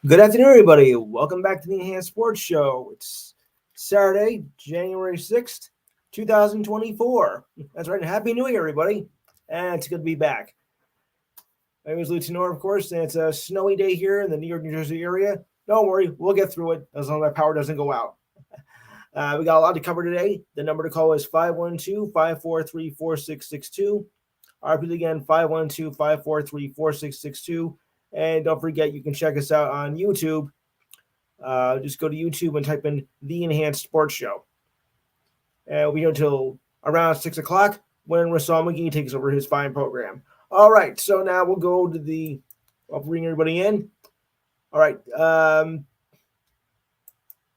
Good afternoon, everybody. Welcome back to the Enhanced Sports Show. It's Saturday, January 6th, 2024. That's right. Happy New Year, everybody. And it's good to be back. My name is Lou Tenor, of course, and it's a snowy day here in the New York, New Jersey area. Don't worry, we'll get through it as long as my power doesn't go out. We got a lot to cover today. The number to call is 512 543 4662. I'll repeat again, 512 543 4662. And don't forget, you can check us out on YouTube. Just go to YouTube and type in The Enhanced Sports Show. And we'll be here until around 6 o'clock when Rasal McGee takes over his fine program. All right, so now we'll go to the. I'll bring everybody in. All right.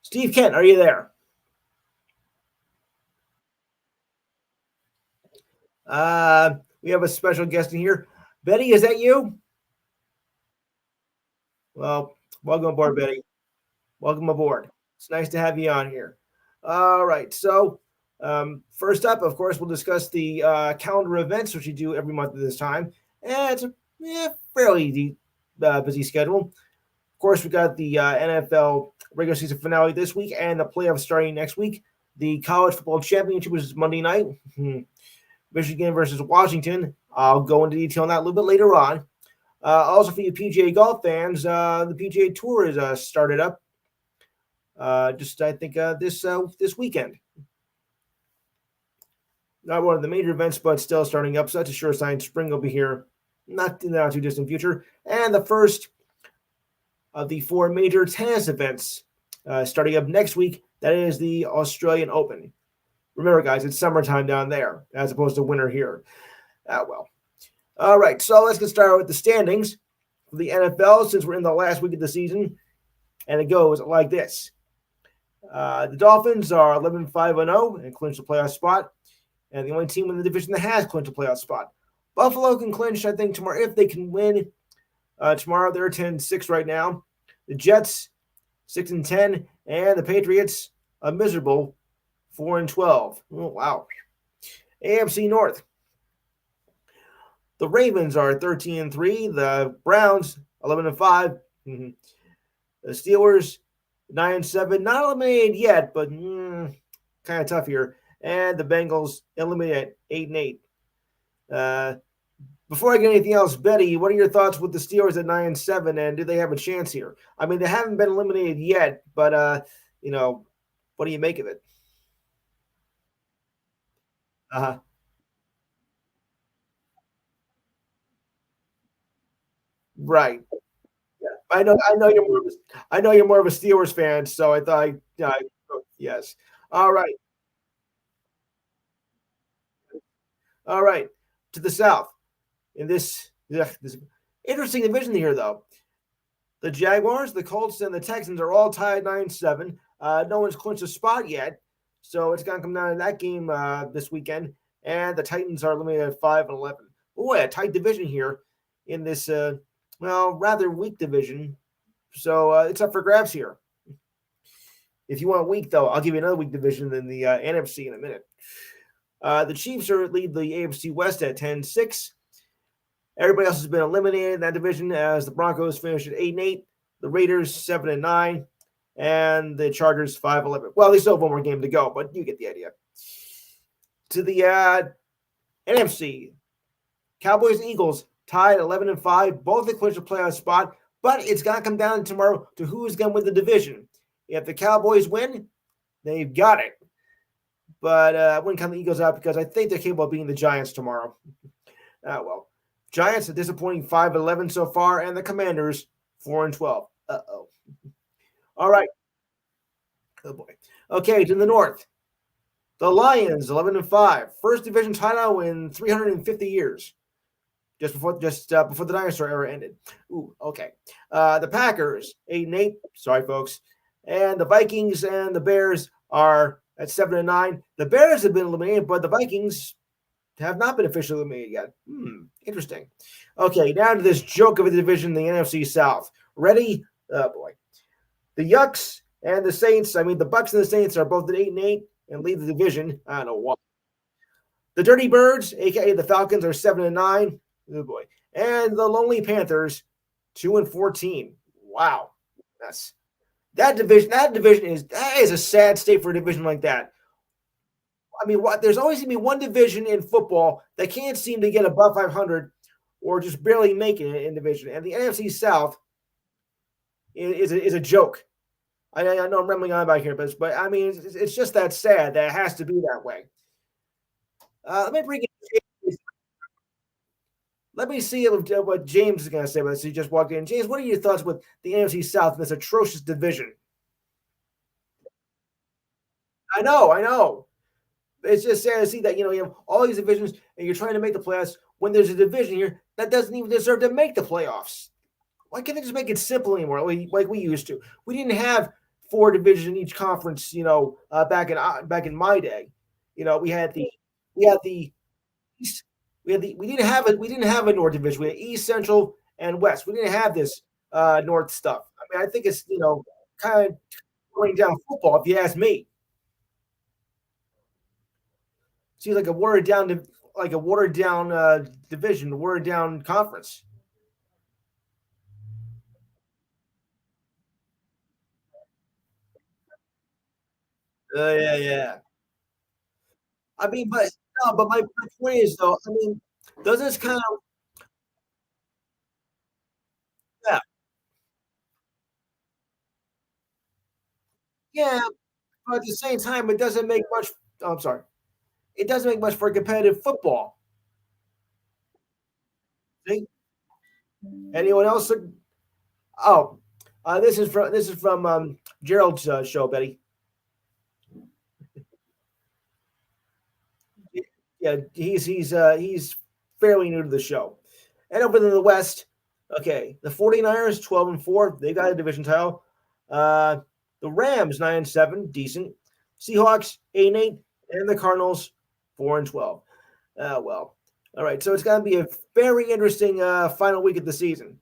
Steve Kent, are you there? We have a special guest in here. Betty, is that you? Well, welcome aboard, Betty. Welcome aboard. It's nice to have you on here. All right. So, first up, of course, we'll discuss the calendar events, which we do every month at this time. And it's a fairly busy schedule. Of course, we got the NFL regular season finale this week and the playoffs starting next week. The college football championship, which is Monday night. Michigan versus Washington. I'll go into detail on that a little bit later on. Also, for you PGA golf fans, the PGA Tour is started up. I think this weekend. Not one of the major events, but still starting up. So that's a sure sign. Spring will be here, not in the not too distant future. And the first of the four major tennis events starting up next week. That is the Australian Open. Remember, guys, it's summertime down there as opposed to winter here. Well. All right, so let's get started with the standings for the NFL since we're in the last week of the season. And it goes like this. The Dolphins are 11-5-0 and clinch the playoff spot. And the only team in the division that has clinched a playoff spot. Buffalo can clinch, I think, tomorrow if they can win. Tomorrow they're 10-6 right now. The Jets 6-10, and the Patriots a miserable 4-12. Oh, wow. AFC North. The Ravens are 13-3. The Browns 11-5. The Steelers 9-7. Not eliminated yet, but kind of tough here. And the Bengals eliminated at 8-8. Before I get anything else, Betty, what are your thoughts with the Steelers at 9-7, and do they have a chance here? I mean, they haven't been eliminated yet, but what do you make of it? Uh-huh. Right. Yeah. I know you're more of a Steelers fan, so I thought yes. All right. All right. To the south. In this interesting division here, though. The Jaguars, the Colts, and the Texans are all tied 9-7. No one's clinched a spot yet, so it's going to come down to that game this weekend. And the Titans are limited at 5-11. Boy, a tight division here in this, rather weak division. So it's up for grabs here. If you want weak, though, I'll give you another weak division in the NFC in a minute. The Chiefs lead the AFC West at 10-6. Everybody else has been eliminated in that division as the Broncos finished at 8-8, the Raiders 7-9, and the Chargers 5-11. Well, they still have one more game to go, but you get the idea. To the NFC, Cowboys and Eagles tied 11-5, both have clinched a playoff spot, but it's going to come down tomorrow to who's going to win the division. If the Cowboys win, they've got it. But I wouldn't count the Eagles out because I think they're capable of beating the Giants tomorrow. Giants are disappointing 5-11 so far, and the Commanders 4-12. Uh-oh. All right. Oh boy. Okay, to the north. The Lions 11-5, first division title in 350 years. Just before the dinosaur era ended. Ooh, okay. The Packers 8-8. Sorry, folks. And the Vikings and the Bears are at 7-9. The Bears have been eliminated, but the Vikings have not been officially eliminated yet. Interesting. Okay, now to this joke of a division, the NFC South. Ready? Oh, boy. The Yucks and the Saints, the Bucks and the Saints are both at 8-8 and lead the division. I don't know why. The Dirty Birds, a.k.a. the Falcons, are 7-9. Oh, boy. And the Lonely Panthers, 2-14. Wow. Yes. That division is a sad state for a division like that. I mean, what there's always gonna be one division in football that can't seem to get above 500 or just barely make it in division. And the NFC South is a joke. I know I'm rambling on about here, but I mean, it's just that sad that it has to be that way. Let me bring in let me see what James is going to say about this. He just walked in. James, what are your thoughts with the NFC South in this atrocious division? I know. It's just sad to see that you have all these divisions and you're trying to make the playoffs when there's a division here that doesn't even deserve to make the playoffs. Why can't they just make it simple anymore, like we used to? We didn't have four divisions in each conference, back in my day. We had the East. We didn't have a North division. We had East, Central, and West. We didn't have this North stuff. I mean, I think it's kind of going down football, if you ask me. Seems like a watered down division, a watered down conference. Yeah, yeah. I mean, but no, but my point is though. I mean, does this kind of yeah, yeah, but at the same time, it doesn't make much. Oh, I'm sorry. It doesn't make much for competitive football. See? Anyone else? Oh, this is from Gerald's show, Betty. Yeah, he's fairly new to the show. And over in the West, okay, the 49ers 12-4, they got a division title. Uh, the Rams 9-7, decent. Seahawks 8-8, and the Cardinals 4-12. Well, all right. So it's going to be a very interesting final week of the season.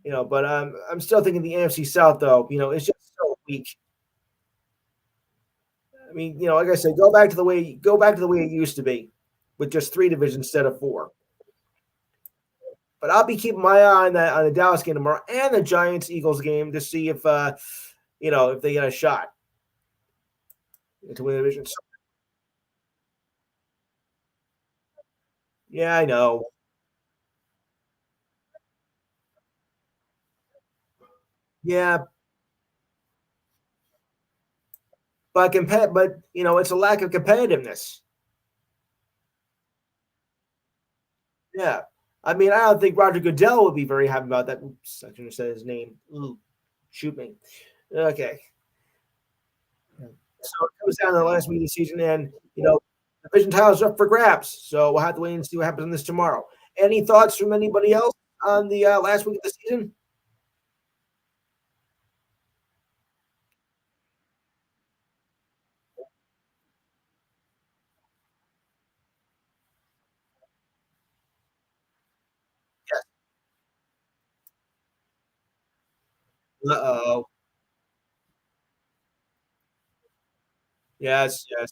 But I'm still thinking the NFC South though. It's just so weak. I mean, like I said, go back to the way it used to be, with just three divisions instead of four. But I'll be keeping my eye on the Dallas game tomorrow and the Giants Eagles game to see if they get a shot to win the division. So, yeah, I know. Yeah, but it's a lack of competitiveness. Yeah, I mean, I don't think Roger Goodell would be very happy about that. Oops, I shouldn't have said his name. Ooh, shoot me. Okay, so it comes down to the last week of the season, and the division titles up for grabs. So we'll have to wait and see what happens on this tomorrow. Any thoughts from anybody else on the last week of the season? Uh oh. Yes, yes.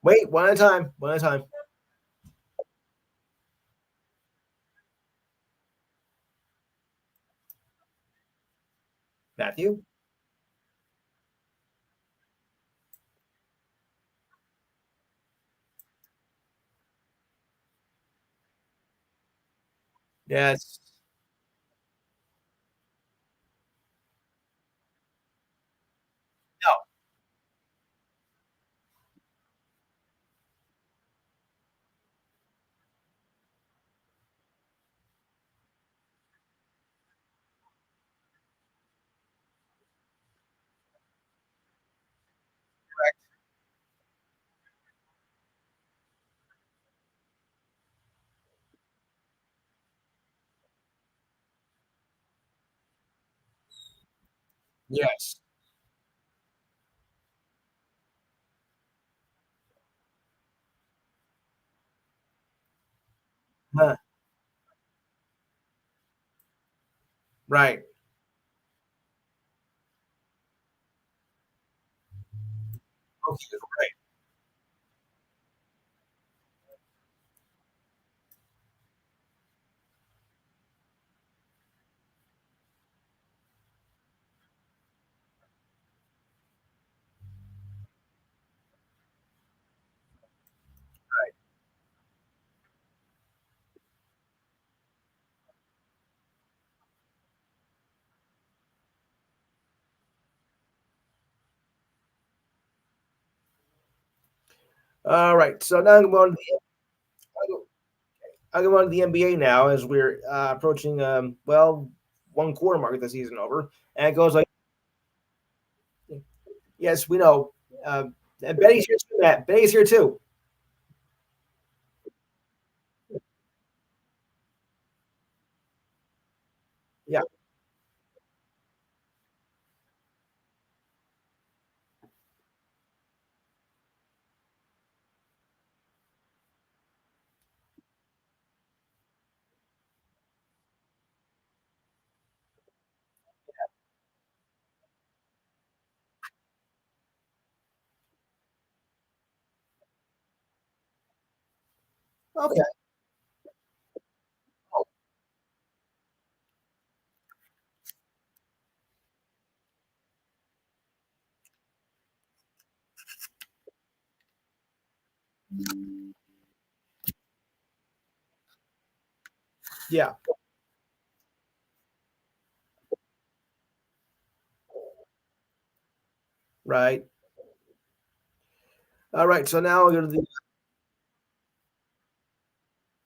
Wait, one at a time. One at a time. Matthew? Yes. No. Yes. Huh. Right. Okay, right, all right. So now I'm going to the NBA now as we're approaching well, one quarter mark of the season over, and it goes like, yes, we know. And Betty's here too. Matt. Betty's here too. Yeah. Okay. Oh, yeah. Right. All right. So now we'll go to the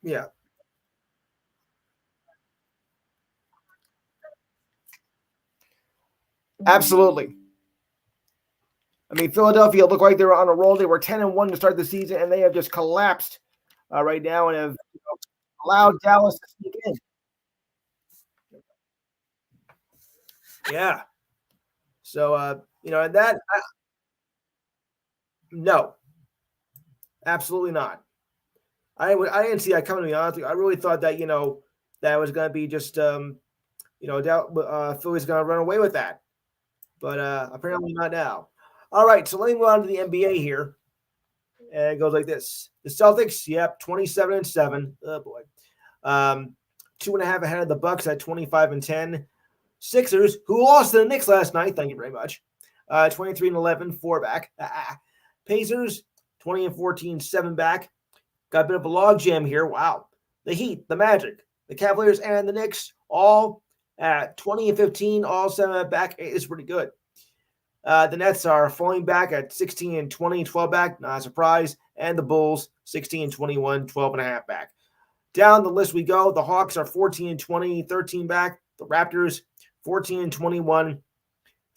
yeah. Absolutely. I mean, Philadelphia looked like they were on a roll. They were 10-1 to start the season, and they have just collapsed right now and have allowed Dallas to sneak in. Yeah. So and that no, absolutely not. I didn't see that coming. To be honest, with you. I really thought that that was going to be just Philly's going to run away with that, but apparently not now. All right, so let me move on to the NBA here, and it goes like this: the Celtics, yep, 27-7. Oh boy, um, 2.5 ahead of the Bucks at 25-10. Sixers, who lost to the Knicks last night, thank you very much. 23-11, four back. Pacers, 20-14, seven back. Got a bit of a logjam here. Wow. The Heat, the Magic, the Cavaliers, and the Knicks all at 20-15, all seven back. It's pretty good. The Nets are falling back at 16-20, 12 back, not a surprise. And the Bulls, 16-21, 12 and a half back. Down the list we go. The Hawks are 14-20, 13 back. The Raptors, 14-21,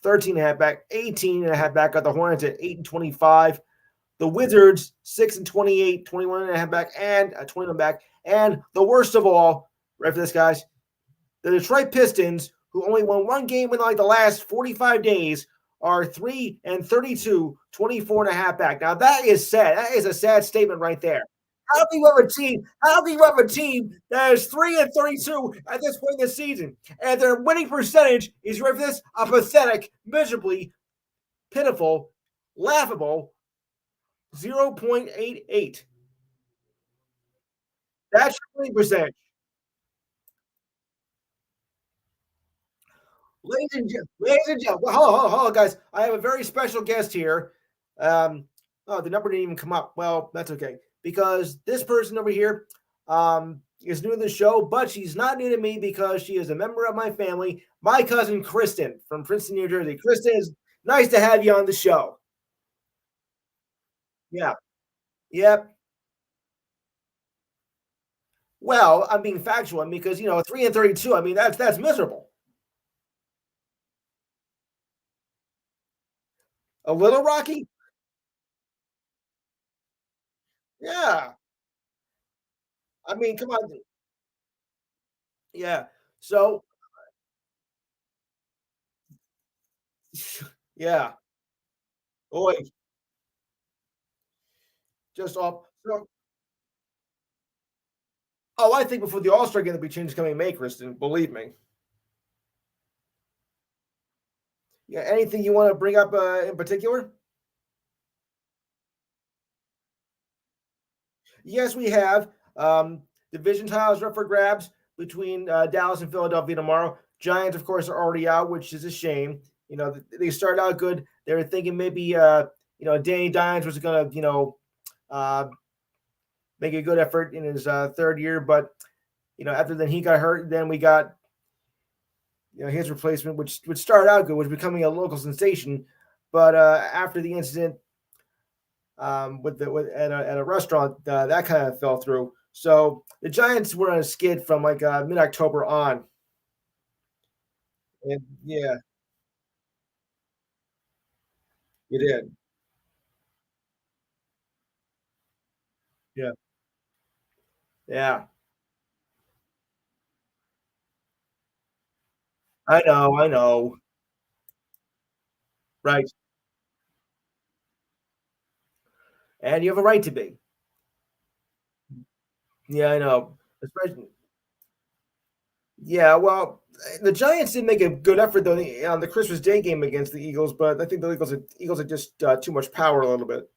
13 and a half back. 18 and a half back. Got the Hornets at 8-25. The Wizards, 6-28, 21 and a half back, and 21 back. And the worst of all, right for this, guys, the Detroit Pistons, who only won one game in like the last 45 days, are 3-32, 24 and a half back. Now that is sad. That is a sad statement right there. How do you have a team? How do you have a team that is 3-32 at this point in the season, and their winning percentage is right for this a pathetic, miserably pitiful, laughable 0.88. That's your winning percentage. Ladies and gentlemen, hold on, guys. I have a very special guest here. Oh, the number didn't even come up. Well, that's okay because this person over here is new to the show, but she's not new to me because she is a member of my family. My cousin Kristen from Princeton, New Jersey. Kristen, is nice to have you on the show. Yeah. Yep. Well, I'm being factual because 3-32. I mean, that's miserable. A little rocky. Yeah. I mean, come on. Yeah. So, yeah. Boy, just off. So, oh, I think before the All Star game, there'll be changes coming in May, Kristen. Believe me. Yeah. Anything you want to bring up in particular? Yes, we have. Division titles are up for grabs between Dallas and Philadelphia tomorrow. Giants, of course, are already out, which is a shame. They started out good. They were thinking maybe, Danny Dimes was going to, uh, make a good effort in his third year. But, after then he got hurt, then we got, his replacement, which started out good, was becoming a local sensation. But after the incident at a restaurant, that kind of fell through. So the Giants were on a skid from like mid October on, and yeah, you did. Yeah, yeah, I know, right, and you have a right to be. Yeah, I know. Especially, yeah. Well, the Giants did make a good effort though on the Christmas Day game against the Eagles, but I think the Eagles had just too much power a little bit.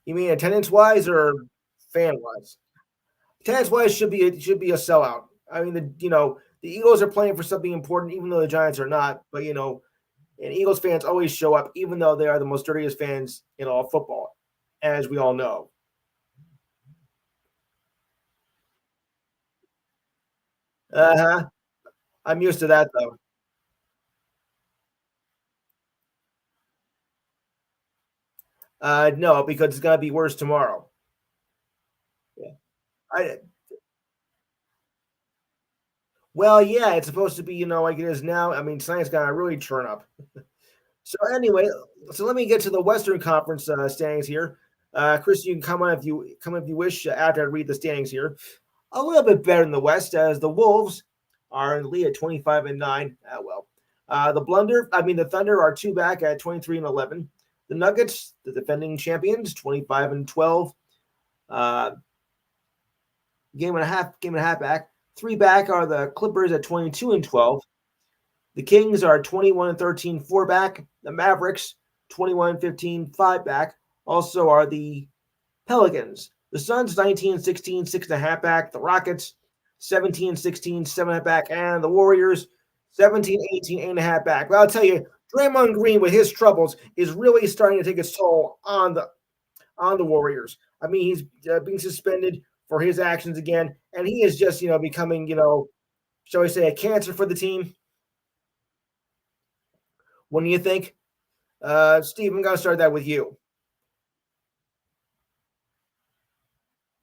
You mean attendance wise or fan wise? Attendance wise should be a sellout. I mean, the Eagles are playing for something important, even though the Giants are not. But and Eagles fans always show up, even though they are the most dirtiest fans in all football, as we all know. Uh huh. I'm used to that though. No, because it's gonna be worse tomorrow. Yeah. I Well, yeah, it's supposed to be, like it is now. I mean, science got to really turn up. So anyway, so let me get to the Western Conference standings here. Chris, you can come on if you wish after I read the standings here. A little bit better in the West as the Wolves are in the lead at 25-9. Well, the Thunder are two back at 23-11. The Nuggets, the defending champions, 25-12. Uh, game and a half back. Three back are the Clippers at 22-12. The Kings are 21-13, four back. The Mavericks, 21-15, five back. Also are the Pelicans. The Suns, 19-16, six and a half back. The Rockets, 17-16, seven and a half back. And the Warriors, 17-18, eight and a half back. But I'll tell you, Draymond Green with his troubles is really starting to take its toll on the Warriors. I mean, he's being suspended for his actions again, and he is just becoming shall we say a cancer for the team. What do you think? Steve, I'm going to start that with you.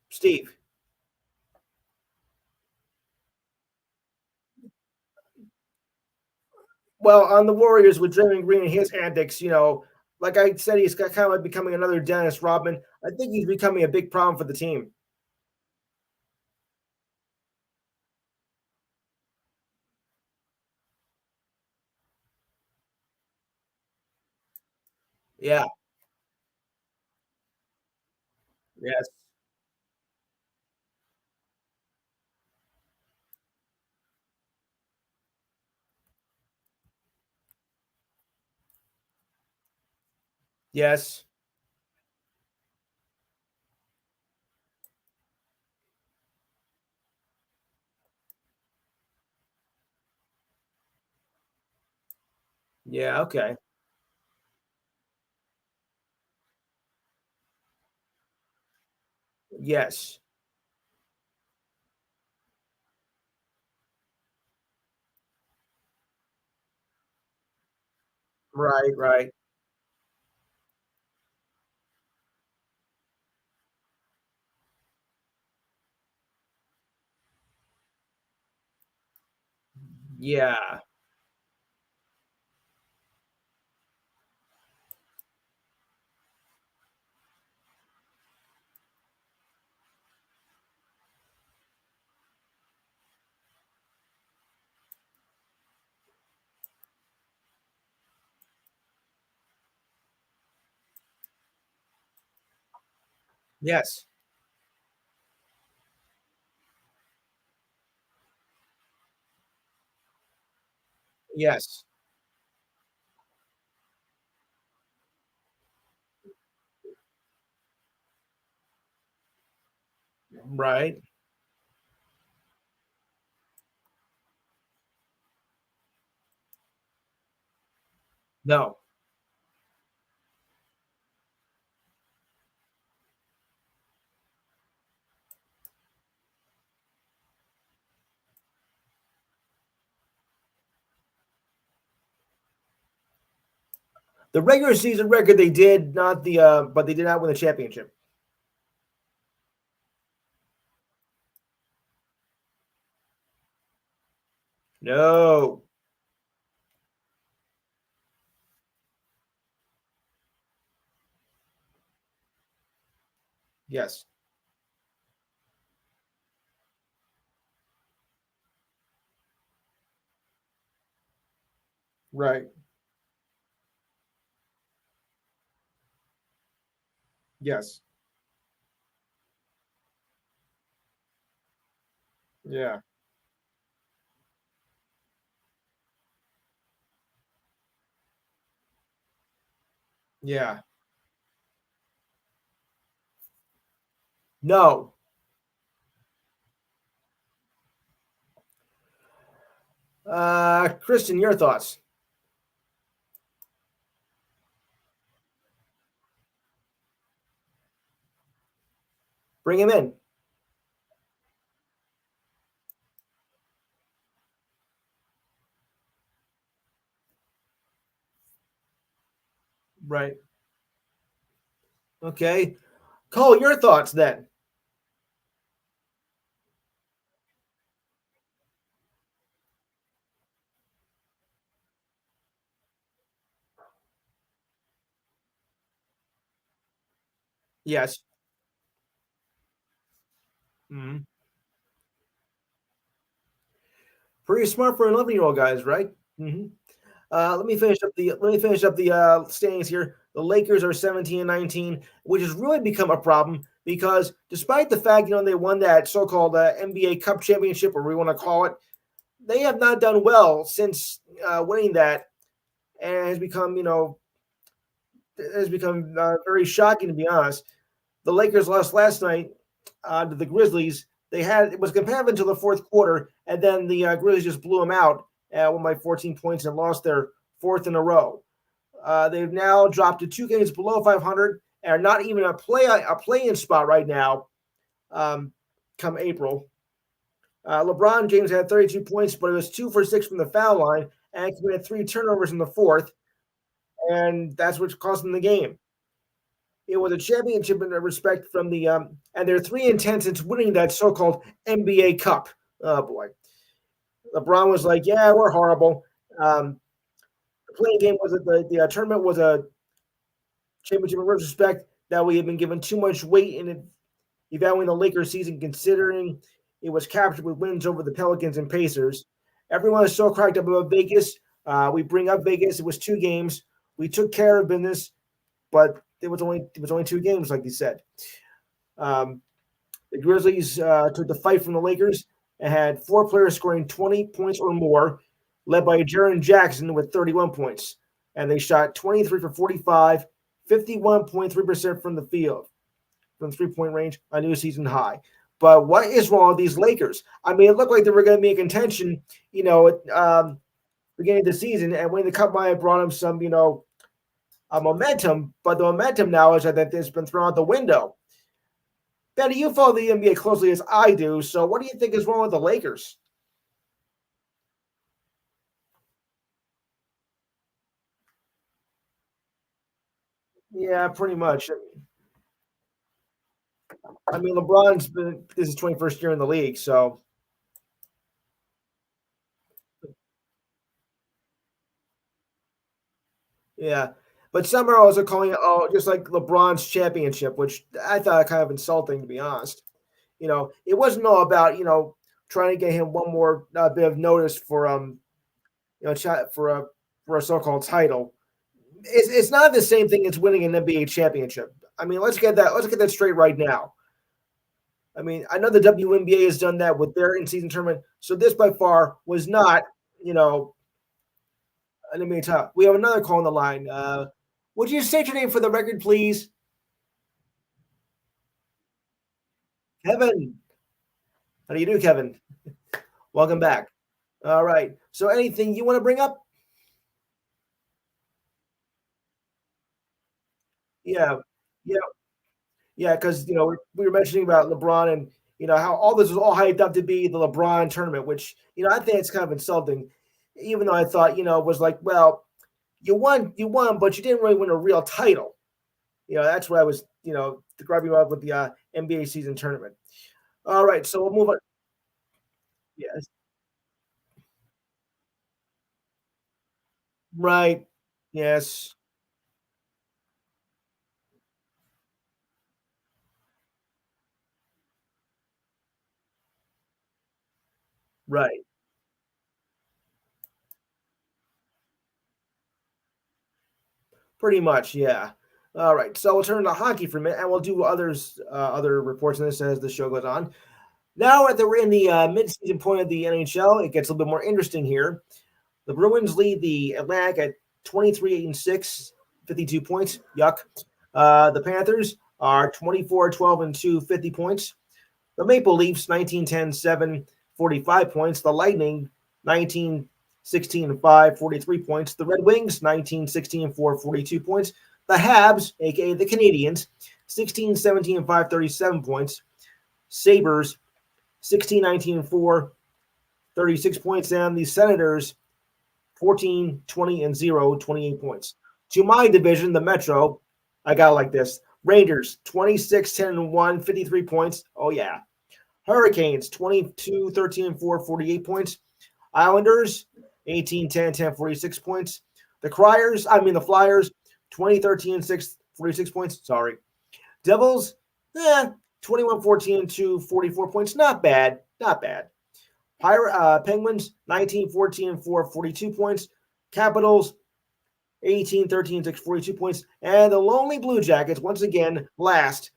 Steve. Well, on the Warriors with Draymond Green and his antics, like I said, he's got kind of like becoming another Dennis Rodman. I think he's becoming a big problem for the team. Yeah. Yes. Yes. Yeah. Okay. Yes. Right. Right. Yeah. Yes. Yes. Right. No. The regular season record they did not the but they did not win the championship. No. Yes. Right. Yes. Yeah. Yeah. No. Kristen, your thoughts? Bring him in. Right. Okay. Cole, your thoughts then? Yes. Mhm. Pretty smart for an 11-year-old guys, right? Hmm. Let me finish up the standings here. The Lakers are 17 and 19, which has really become a problem because despite the fact they won that so-called NBA Cup championship, or we want to call it, they have not done well since winning that, and it has become very shocking to be honest. The Lakers lost last night to the Grizzlies. It was competitive until the fourth quarter, and then the Grizzlies just blew them out won by 14 points and lost their fourth in a row. They've now dropped to 2 games below 500 and are not even a play-in spot right now. Um, come April, LeBron James had 32 points, but it was 2 for 6 from the foul line and committed 3 turnovers in the fourth, and that's what cost them the game. It was a championship in respect from and they're 3-10 since winning that so-called NBA Cup. Oh boy, LeBron was like, "Yeah, we're horrible." The playing game was the tournament was a championship in retrospect that we had been given too much weight in evaluating the Lakers season, considering it was captured with wins over the Pelicans and Pacers. Everyone is so cracked up about Vegas. We bring up Vegas. It was 2 games. We took care of business, but it was only 2 games, like you said. Um, the Grizzlies took the fight from the Lakers and had 4 players scoring 20 points or more, led by Jaren Jackson with 31 points. And they shot 23 for 45, 51.3% from the field, from 3-point range, a new season high. But what is wrong with these Lakers? I mean, it looked like they were going to be in contention, beginning of the season, and winning the Cup might have brought them some, momentum. But the momentum now is that it's been thrown out the window. Betty, you follow the NBA closely as I do. So, what do you think is wrong with the Lakers? Yeah, pretty much. I mean, this is 21st year in the league, so yeah. But some are also calling it just like LeBron's championship, which I thought kind of insulting to be honest. It wasn't all about trying to get him one more bit of notice for for a so-called title. It's not the same thing as winning an NBA championship. I mean, let's get that straight right now. I mean, I know the WNBA has done that with their in-season tournament, so this by far was not, you know, an NBA title. We have another call on the line. Would you state your name for the record, please? Kevin. How do you do, Kevin? Welcome back. All right. So, anything you want to bring up? Yeah. Yeah. Yeah. Because, we were mentioning about LeBron and, how all this was all hyped up to be the LeBron tournament, which, I think it's kind of insulting, even though I thought, was like, well, you won, but you didn't really win a real title. That's what I was, grabbing up with the NBA season tournament. All right. So, we'll move on. Yes. Right. Yes. Right. Pretty much, yeah. All right, so we'll turn to hockey for a minute, and we'll do other reports on this as the show goes on. Now that we're in the mid-season point of the NHL, it gets a little bit more interesting here. The Bruins lead the Atlantic at 23-8-6, 52 points. Yuck. The Panthers are 24-12-2, 50 points. The Maple Leafs 19-10-7, 45 points. The Lightning 19-16-5, 43 points. The Red Wings 19-16-4, 42 points. The Habs, aka the Canadians, 16-17-5, 37 points. Sabres 16-19-4, 36 points. And the Senators 14-20-0, 28 points. To my division, the Metro, I got like this. Rangers 26-10-1, 53 points. Oh yeah. Hurricanes 22-13-4, 48 points. Islanders 18-10-10, 46 points. The Flyers 20-13-6, 46 points. Sorry. Devils, 21-14-2, 44 points. Not bad. Not bad. Penguins 19-14-4, 42 points. Capitals 18-13-6, 42 points. And the Lonely Blue Jackets, once again, last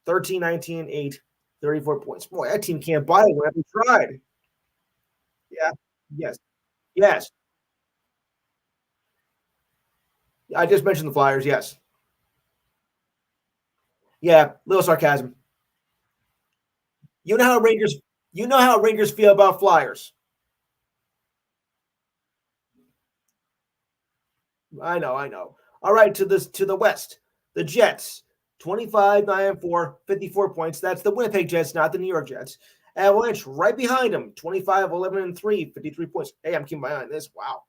13-19-8, 34 points. Boy, that team can't buy it. We tried. Yeah. Yes. Yes. I just mentioned the Flyers. Yes. Yeah. Little sarcasm. You know how Rangers. You know how Rangers feel about Flyers. I know. I know. All right. To the West, the Jets. 25-9-4, 54 points. That's the Winnipeg Jets, not the New York Jets. Avalanche right behind them, 25-11-3, 53 points. Hey, I'm keeping my eye on this. Wow.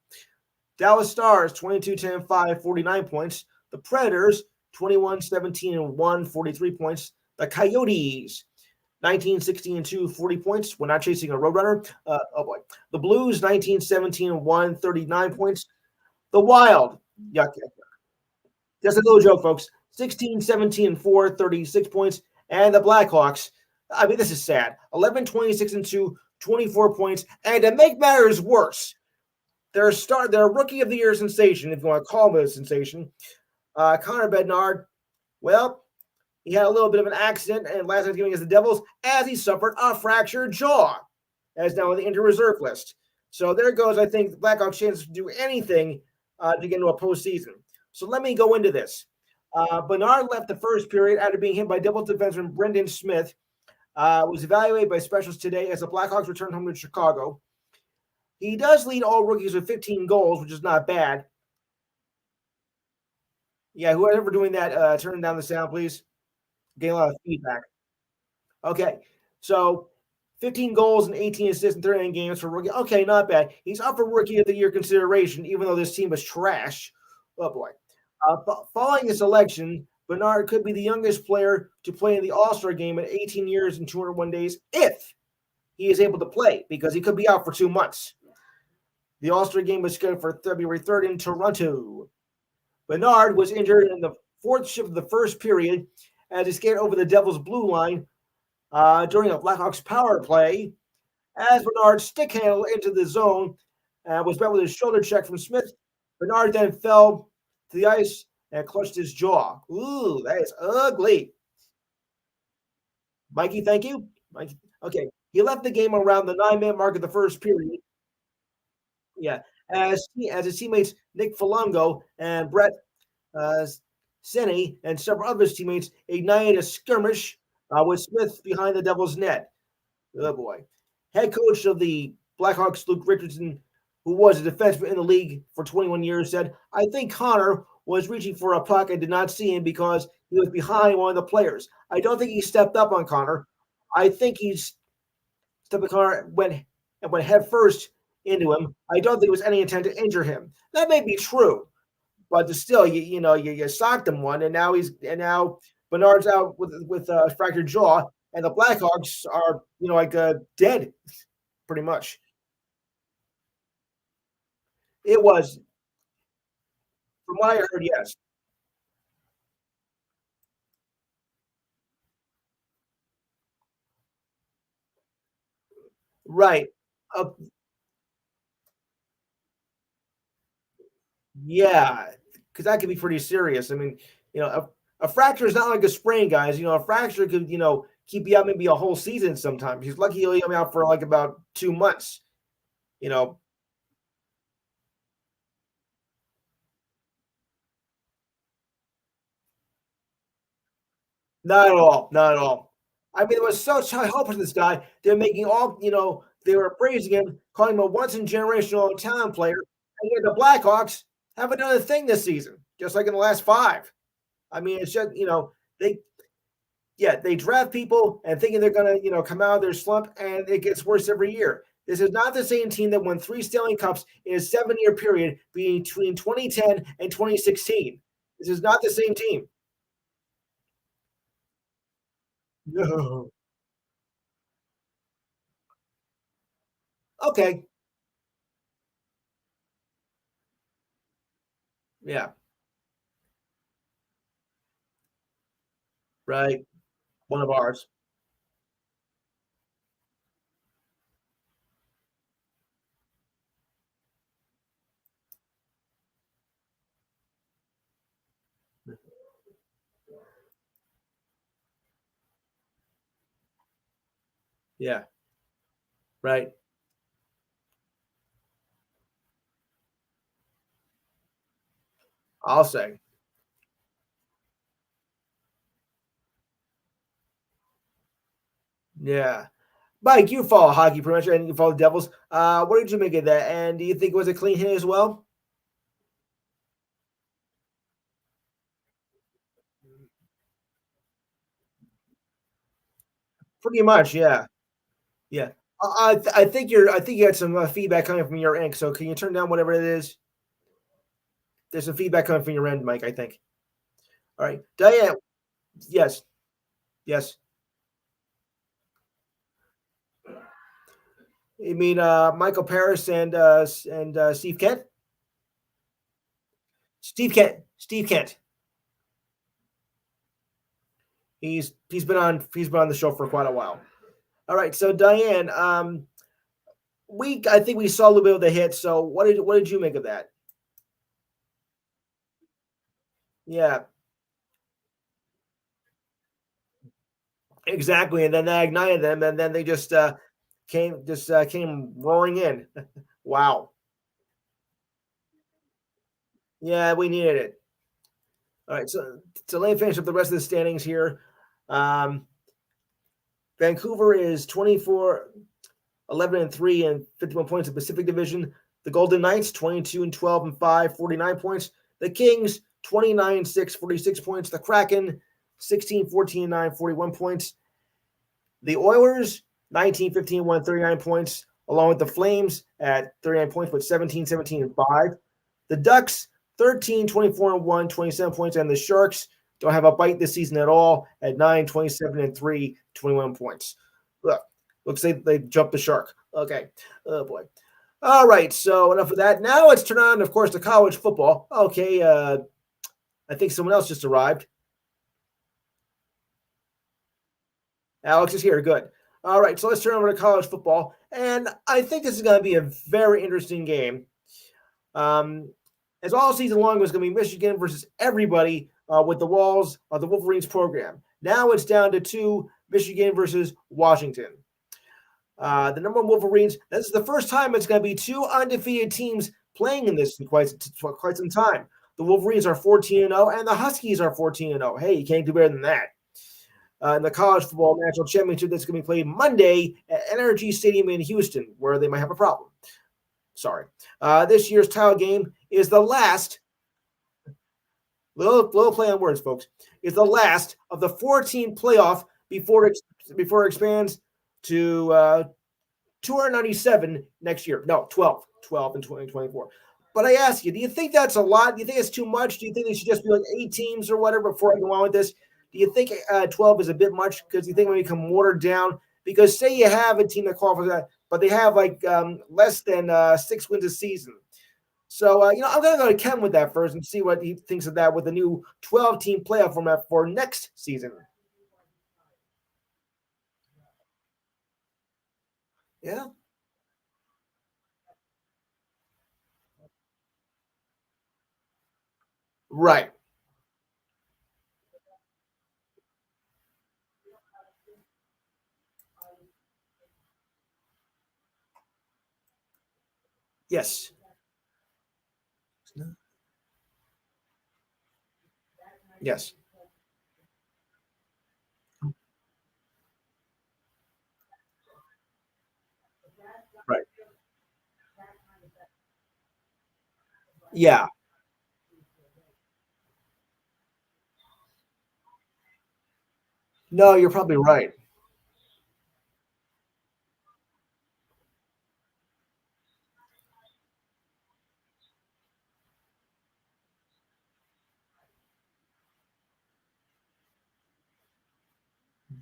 Dallas Stars 22-10-5, 49 points. The Predators 21-17-1, 43 points. The Coyotes 19-16-2, 40 points. We're not chasing a Roadrunner. Oh boy. The Blues 19-17-1, 39 points. The Wild, yuck, just a little joke, folks. 16-17-4, 36 points. And the Blackhawks, I mean, this is sad. 11-26-2, 24 points. And to make matters worse, their rookie of the year sensation, if you want to call him a sensation, Connor Bednard. Well, he had a little bit of an accident and last night's game against the Devils as he suffered a fractured jaw, as now on the injured reserve list. So there goes, I think, the Blackhawks' chance to do anything to get into a postseason. So let me go into this. Bernard left the first period after being hit by double defenseman Brendan Smith. Was evaluated by specialists today as the Blackhawks return home to Chicago. He does lead all rookies with 15 goals, which is not bad. Yeah, whoever doing that, turn down the sound, please. Getting a lot of feedback. Okay, so 15 goals and 18 assists in 39 games for rookie. Okay, not bad. He's up for rookie of the year consideration, even though this team is trash. Oh boy. Following his election, Bernard could be the youngest player to play in the All-Star game in 18 years and 201 days if he is able to play, because he could be out for 2 months. The All-Star game was scheduled for February 3rd in Toronto. Bernard was injured in the fourth shift of the first period as he skated over the Devils' blue line during a Blackhawks power play. As Bernard stick handled into the zone and was met with a shoulder check from Smith, Bernard then fell to the ice and clutched his jaw. Ooh, that is ugly. Mikey, thank you. Mikey, okay. He left the game around the 9-minute mark of the first period. Yeah, as his teammates Nick Foligno and Brett uh, Seney and several of his teammates ignited a skirmish with Smith behind the Devils' net. Oh boy. Head coach of the Blackhawks, Luke Richardson, who was a defenseman in the league for 21 years, said, I think Connor was reaching for a puck and did not see him because he was behind one of the players. I don't think he stepped up on Connor. I think he's stepped on Connor went head first into him. I don't think it was any intent to injure him. That may be true, but still, you socked him one, and now Bernard's out with fractured jaw, and the Blackhawks are dead pretty much. It was, from what I heard, yes, right. Uh, yeah, because that could be pretty serious. I mean, a fracture is not like a sprain, guys. A fracture could keep you out maybe a whole season sometimes. He's lucky he'll be out for like about 2 months. You know, Not at all. Not at all. I mean, there was such high hope for this guy. They're making they were praising him, calling him a once in generational talent player. And yet the Blackhawks haven't done a thing this season, just like in the last five. I mean, it's just, they, yeah, they draft people and thinking they're going to, come out of their slump, and it gets worse every year. This is not the same team that won 3 Stanley Cups in a 7-year period between 2010 and 2016. This is not the same team. No. Okay. Yeah. Right. One of ours. Yeah. Right. I'll say. Yeah. Mike, you follow hockey pretty much, and you follow the Devils. What did you make of that? And do you think it was a clean hit as well? Pretty much, yeah. Yeah. I think you had some feedback coming from your end. So can you turn down whatever it is? There's some feedback coming from your end, Mike, I think. All right. Diane, yes. Yes. You mean Michael Paris and Steve Kent? Steve Kent. Steve Kent. He's been on the show for quite a while. All right, so Diane, I think we saw a little bit of the hit. So what did you make of that? Yeah, exactly. And then that ignited them, and then they just came roaring in. Wow. Yeah, we needed it. All right, so let me finish up the rest of the standings here. Um, Vancouver is 24, 11 and 3 and 51 points in the Pacific Division. The Golden Knights 22 and 12 and 5, 49 points. The Kings 29 and 6, 46 points. The Kraken 16, 14 and 9, 41 points. The Oilers 19, 15 and 1, 39 points, along with the Flames at 39 points, but 17, 17 and 5. The Ducks 13, 24 and 1, 27 points, and the Sharks don't have a bite this season at all at 9, 27 and 3, 21 points. Look, looks like they jumped the shark. Okay. Oh boy. All right. So enough of that. Now let's turn on, of course, to college football. Okay. I think someone else just arrived. Alex is here. Good. All right. So let's turn over to college football. And I think this is going to be a very interesting game. Um, as all season long was going to be Michigan versus everybody with the walls of the Wolverines program. Now it's down to two, Michigan versus Washington. The number one Wolverines. This is the first time it's going to be two undefeated teams playing in this in quite some time. The Wolverines are 14 and 0, and the Huskies are 14 and 0. Hey, you can't do better than that. in the college football national championship that's going to be played Monday at NRG Stadium in Houston, where they might have a problem. Sorry. This year's title game is the last, little play on words, folks, is the last of the 14 playoff before it expands to 297 next year. No, 12 in 2024. But I ask you, do you think that's a lot? Do you think it's too much? Do you think they should just be like 8 teams or whatever before I go on with this? Do you think 12 is a bit much? Because you think it may become watered down? Because say you have a team that qualifies that, but they have like less than 6 wins a season. So, I'm going to go to Ken with that first and see what he thinks of that with the new 12-team playoff format for next season. Yeah. Right. Yes. Yes. Right. Yeah. No, you're probably right.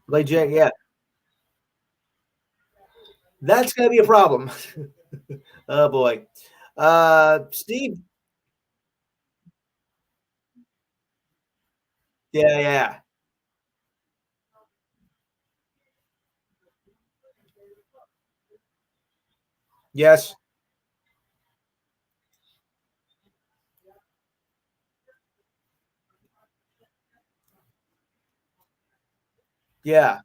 Like, yeah, that's going to be a problem. Oh, boy. Steve. Yeah, yeah. Yes. Yeah.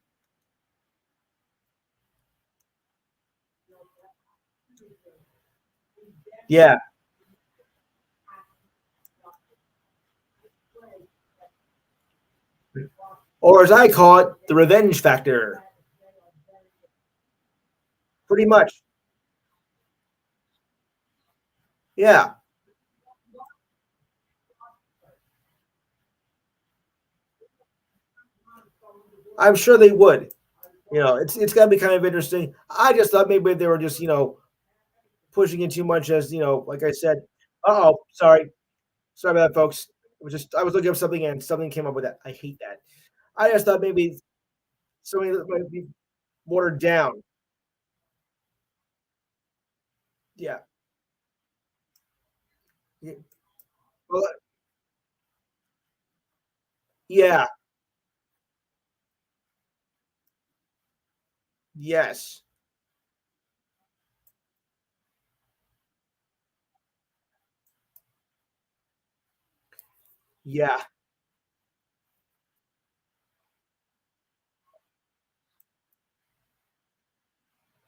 Yeah. Or as I call it, the revenge factor. Pretty much. Yeah. I'm sure they would. It's got to be kind of interesting. I just thought maybe they were just, pushing it too much as, like I said. Oh, sorry. Sorry about that, folks. I was looking up something and something came up with that. I hate that. I just thought maybe something that might be watered down. Yeah. Yeah. Well, yeah. Yes. Yeah.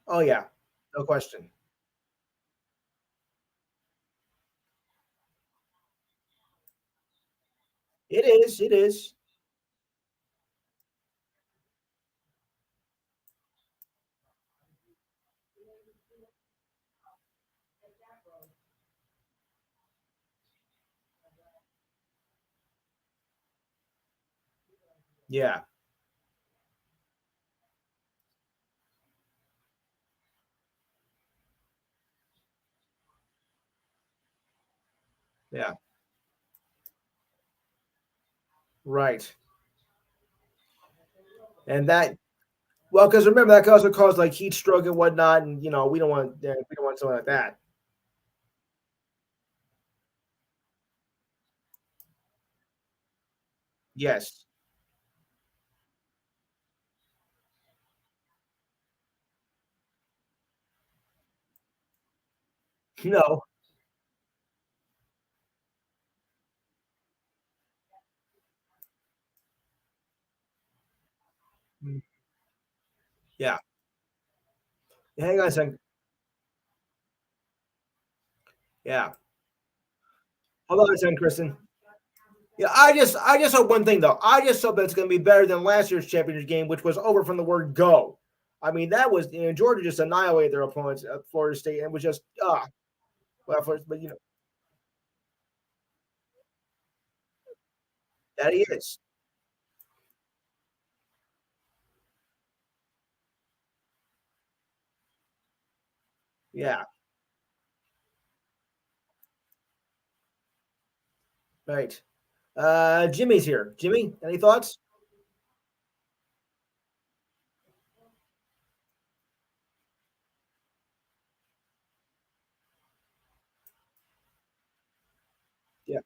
Oh, yeah. No question. It is. It is. Yeah. Yeah. Right. And that, well, because remember that could also cause like heat stroke and whatnot, and we don't want something like that. Yes. No. Mm. Yeah. Hang on a second. Yeah. Hold on a second, Kristen. Yeah, I just hope one thing though. I just hope that's going to be better than last year's championship game, which was over from the word go. I mean, that was Georgia just annihilated their opponents at Florida State and was just well, but that he is. Yeah, right. Jimmy's here. Jimmy, any thoughts? Yeah,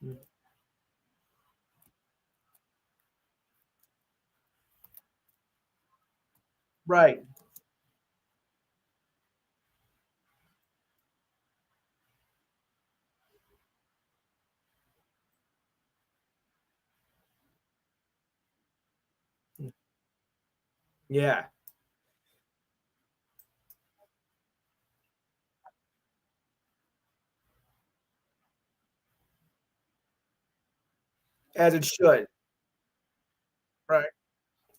mm, right. Yeah, as it should. Right.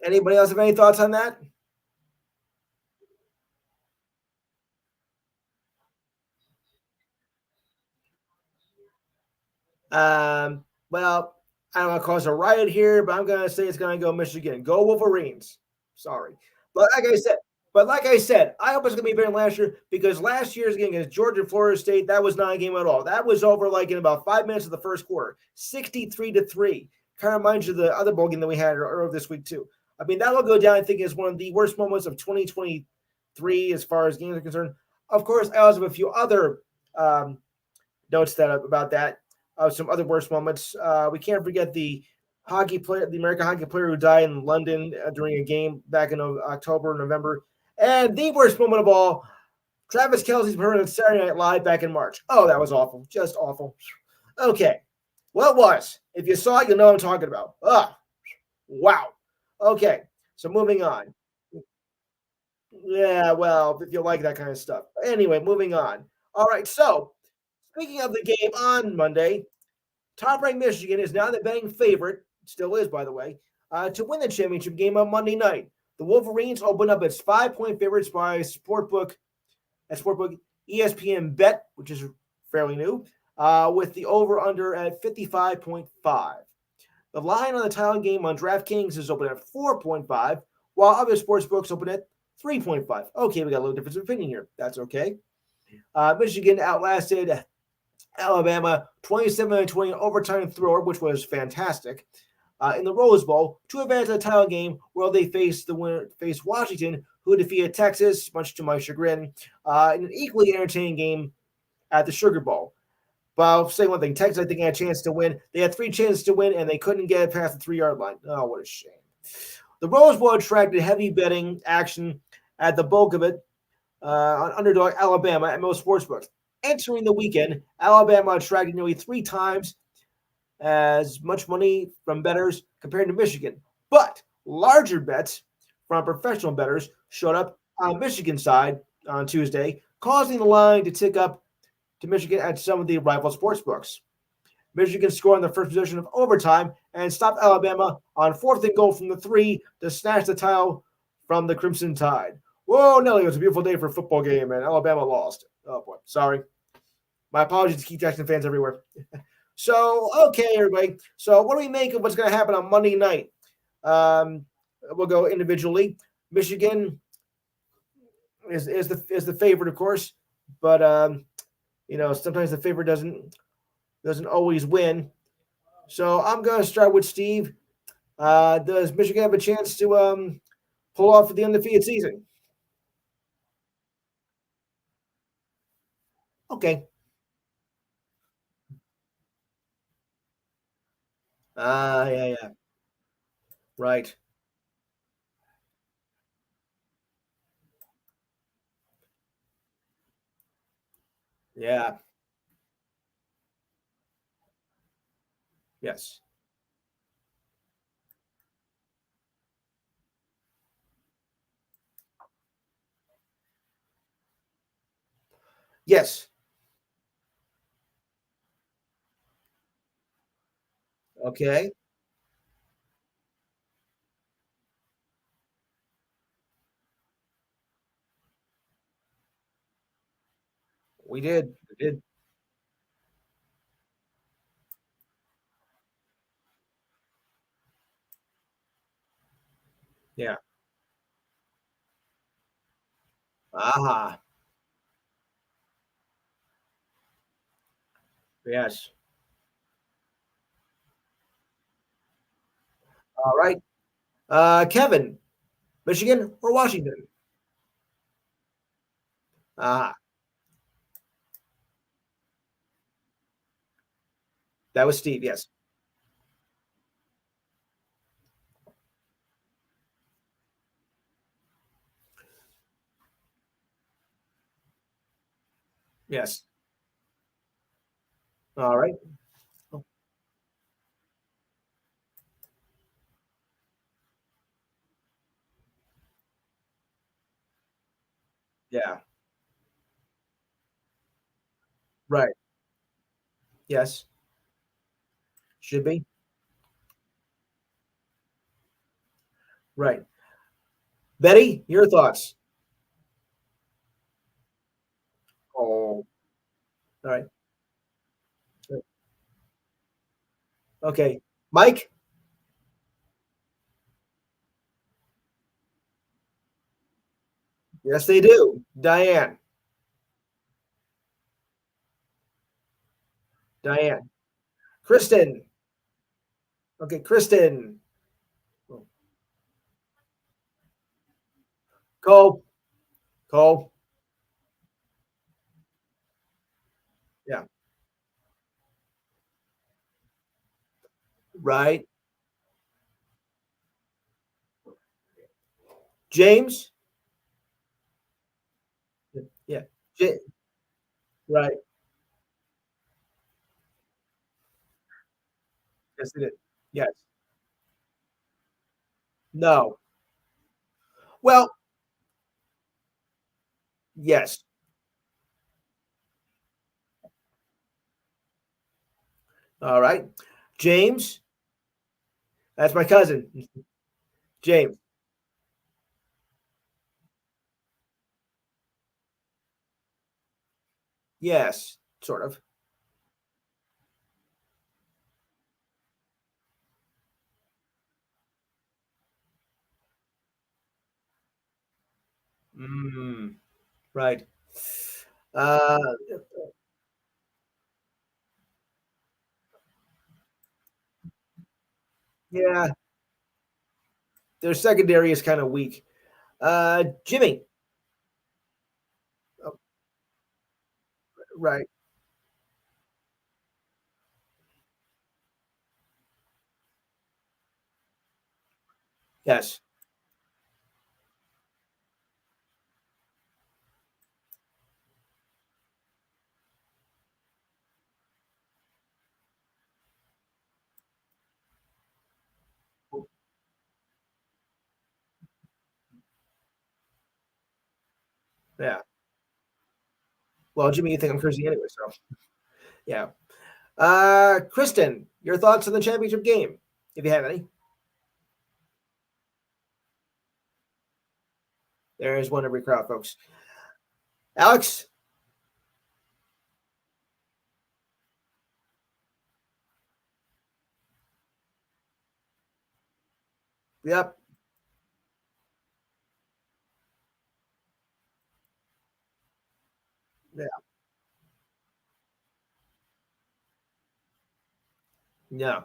Anybody else have any thoughts on that? Well, I don't want to cause a riot here, but I'm gonna say it's gonna go Michigan. Go Wolverines. Sorry, but like I said, I hope it's gonna be better than last year because last year's game against Georgia and Florida State that was not a game at all. That was over like in about 5 minutes of the first quarter, 63-3. Kind of reminds you of the other bowl game that we had earlier this week too. I mean, that will go down. I think as one of the worst moments of 2023 as far as games are concerned. Of course, I also have a few other um, notes that about that. Some other worst moments. We can't forget the hockey player, the American hockey player who died in London during a game back in October, November. And the worst moment of all, Travis Kelsey's performance on Saturday Night Live back in March. Oh, that was awful. Just awful. Okay. Well, it was. If you saw it, you know what I'm talking about. Ah, wow. Okay. So moving on. Yeah, well, if you like that kind of stuff. Anyway, moving on. All right. So speaking of the game on Monday, top-ranked Michigan is now the betting favorite, still is, by the way, to win the championship game on Monday night. The Wolverines open up as 5-point favorites by Sportbook ESPN Bet, which is fairly new, with the over/under at 55.5. The line on the title game on DraftKings is open at 4.5, while other sports books open at 3.5. Okay, we got a little difference of opinion here. That's okay. Michigan outlasted Alabama 27-20 overtime thrower, which was fantastic. In the Rose Bowl to advance the title game, where they face Washington, who defeated Texas, much to my chagrin, in an equally entertaining game at the Sugar Bowl. But I'll say one thing: Texas, I think, had a chance to win. They had three chances to win, and they couldn't get it past the 3 yard line. Oh, what a shame! The Rose Bowl attracted heavy betting action at the bulk of it on underdog Alabama at most sportsbooks. Entering the weekend, Alabama attracted nearly three times as much money from bettors compared to Michigan. But larger bets from professional bettors showed up on Michigan's side on Tuesday, causing the line to tick up to Michigan at some of the rival sports books. Michigan scored in the first possession of overtime and stopped Alabama on fourth and goal from the 3 to snatch the title from the Crimson Tide. Whoa, Nelly, it was a beautiful day for a football game, and Alabama lost. Oh, boy. Sorry. My apologies to Keith Jackson fans everywhere. So, okay, everybody. So, what do we make of what's going to happen on Monday night? Um, we'll go individually. Michigan is the favorite, of course, but sometimes the favorite doesn't always win. So, I'm going to start with Steve. Does Michigan have a chance to pull off the undefeated season? Okay. Yeah, yeah. Right. Yeah. Yes. Yes. Okay. We did. We did. Yeah. Aha. Yes. All right. Kevin, Michigan or Washington? Ah, that was Steve. Yes. Yes. All right. Oh, yeah. Right. Yes. Should be. Right. Betty, your thoughts? Oh, all right. Okay. Mike? Yes, they do. Diane. Diane. Kristen. Okay, Kristen. Oh, Cole. Cole. Yeah. Right. James. Yeah. Right. Yes, they did. Yes. No. Well, yes. All right. James. That's my cousin. James. Yes. Sort of. Mm, right. Uh, yeah. Their secondary is kind of weak. Jimmy. Oh, right. Yes. Yeah. Well, Jimmy, you think I'm crazy anyway, so yeah. Kristen, your thoughts on the championship game, if you have any. There is one every crowd, folks. Alex. Yep. Yeah. Yeah.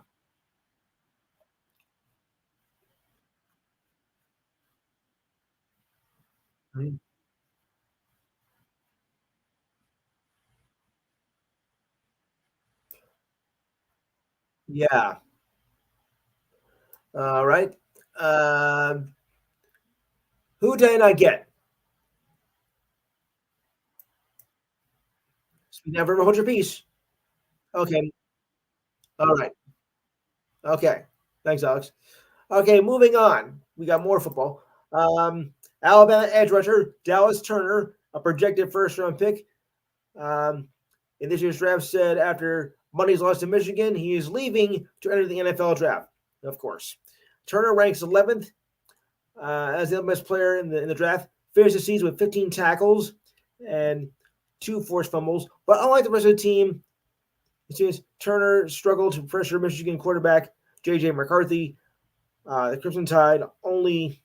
Mhm. Yeah. All right. Who did I get? Speed never hold your peace. Okay. All right. Okay. Thanks, Alex. Okay, moving on. We got more football. Alabama edge rusher Dallas Turner, a projected first round pick. um, in this year's draft said after Monday's loss to Michigan, he is leaving to enter the NFL draft, of course. Turner ranks 11th as the best player in the draft. Finished the season with 15 tackles and 2 forced fumbles. But unlike the rest of the team, it seems Turner struggled to pressure Michigan quarterback J.J. McCarthy. The Crimson Tide only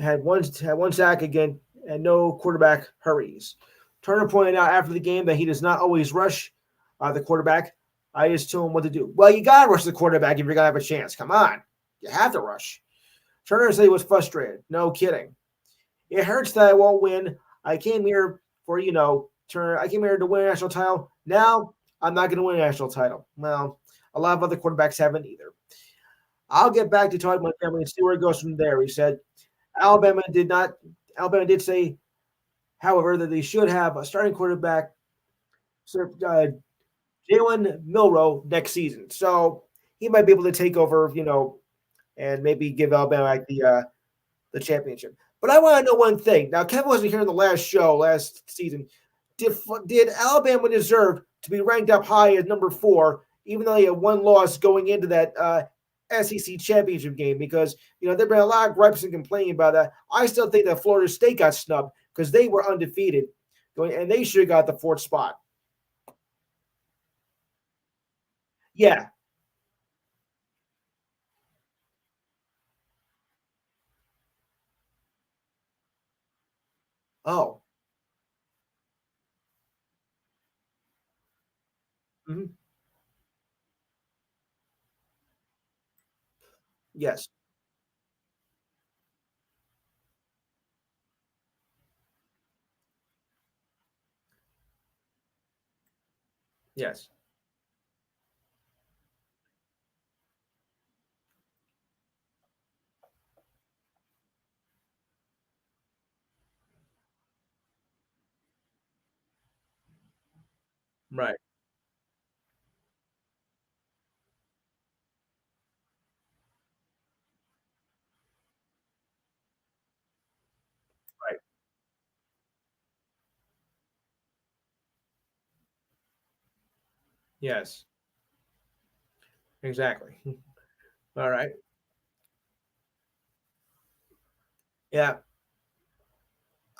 had one sack again and no quarterback hurries. Turner pointed out after the game that he does not always rush the quarterback. I just told him what to do. Well, you gotta rush the quarterback if you're gonna have a chance. Come on, you have to rush. Turner said he was frustrated. No kidding. It hurts that I won't win. I came here for Turner. I came here to win a national title. Now I'm not going to win a national title. Well, a lot of other quarterbacks haven't either. I'll get back to talking about my family and see where it goes from there. He said. Alabama did not. Alabama did say, however, that they should have a starting quarterback, Jalen Milroe, next season. So he might be able to take over, and maybe give Alabama like the championship. But I want to know one thing. Now, Kevin wasn't here in the last show last season. Did Alabama deserve to be ranked up high as number 4, even though they had one loss going into that SEC championship game? Because there've been a lot of gripes and complaining about that. I still think that Florida State got snubbed because they were undefeated, and they should have got the 4th spot. Yeah. Oh. Mhm. Yes. Yes. Right. Right. Yes. Exactly. All right. Yeah.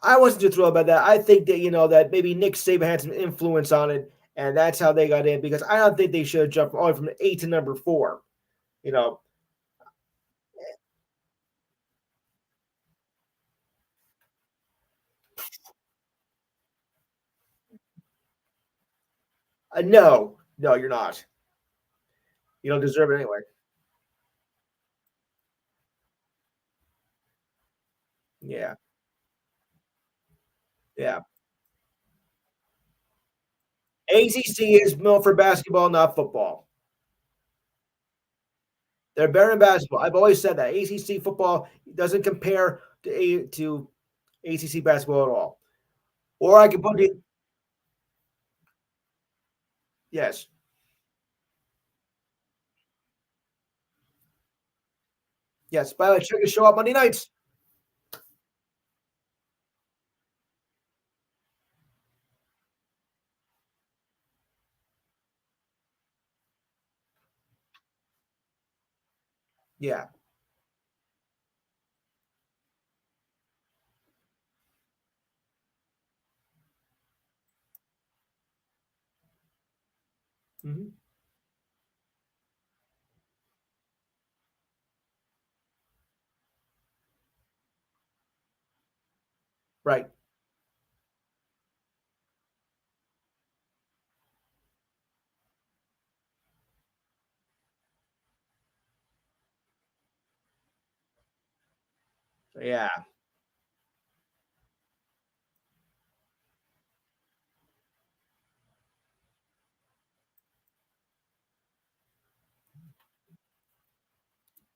I wasn't too thrilled about that. I think that that maybe Nick Saban had some influence on it, and that's how they got in. Because I don't think they should have jumped all the way from 8 to number 4. You know, no, no, you're not. You don't deserve it anyway. Yeah, yeah. ACC is known for basketball, not football. They're better in basketball. I've always said that ACC football doesn't compare to ACC basketball at all. Or I can put it, yes, yes. By the way, check the show out Monday nights. Yeah. Hmm. Right. Yeah.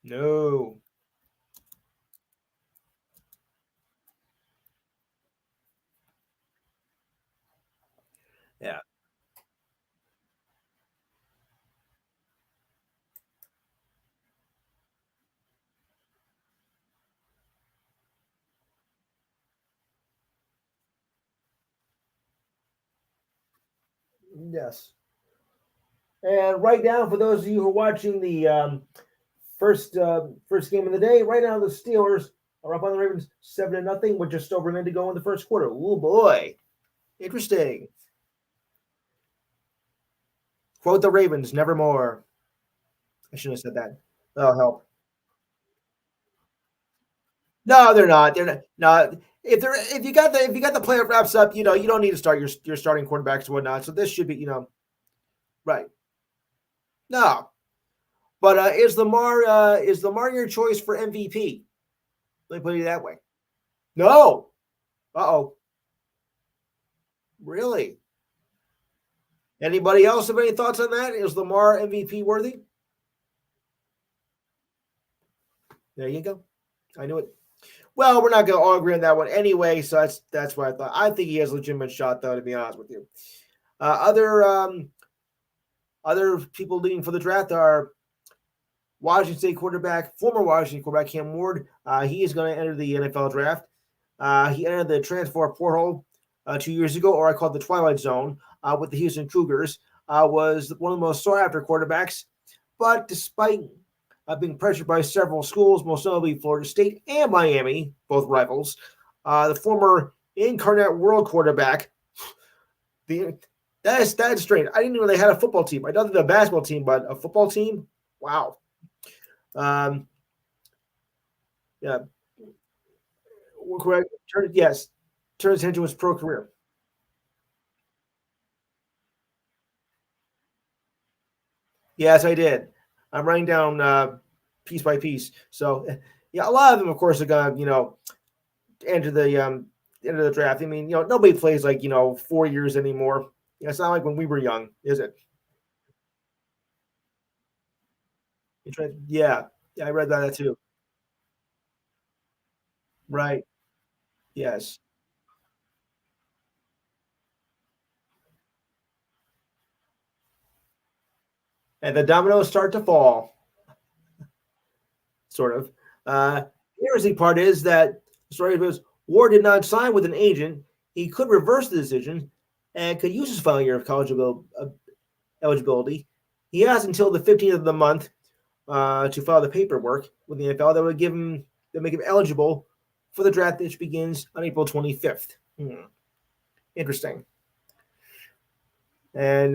No. Yeah. Yes. And right now, for those of you who are watching the first game of the day, right now the Steelers are up on the Ravens 7-0 with just over a minute to go in the first quarter. Oh boy, interesting. Quote the Ravens, nevermore. I shouldn't have said that. Oh help. No, they're not. They're not. No, if you got the playoff wraps up, you don't need to start your starting quarterbacks and whatnot. So this should be right. No, but is Lamar your choice for MVP? Let me put it that way. No. Uh-oh. Really? Anybody else have any thoughts on that? Is Lamar MVP worthy? There you go. I knew it. Well, we're not going to all agree on that one anyway, so that's what I thought. I think he has a legitimate shot, though, to be honest with you. Other people leading for the draft are Washington State quarterback, former Washington quarterback Cam Ward. He is going to enter the NFL draft. He entered the transfer portal 2 years ago, or I call it the Twilight Zone, with the Houston Cougars. Was one of the most sought after quarterbacks, but despite being pressured by several schools, most notably Florida State and Miami, both rivals, the former incarnate world quarterback, that's strange. I didn't know they had a football team. I know they had a basketball team, but a football team? Wow. Um, yeah, correct. Yes, turns into his pro career. Yes, I did. I'm writing down piece by piece. So, yeah, a lot of them, of course, are gonna, enter the draft. I mean, nobody plays like 4 years anymore. It's not like when we were young, is it? Yeah, yeah, I read that too. Right. Yes. And the dominoes start to fall, sort of. The interesting part is that the story was Ward did not sign with an agent. He could reverse the decision and could use his final year of college eligibility. He has until the 15th of the month to file the paperwork with the NFL that make him eligible for the draft, which begins on April 25th. Interesting. And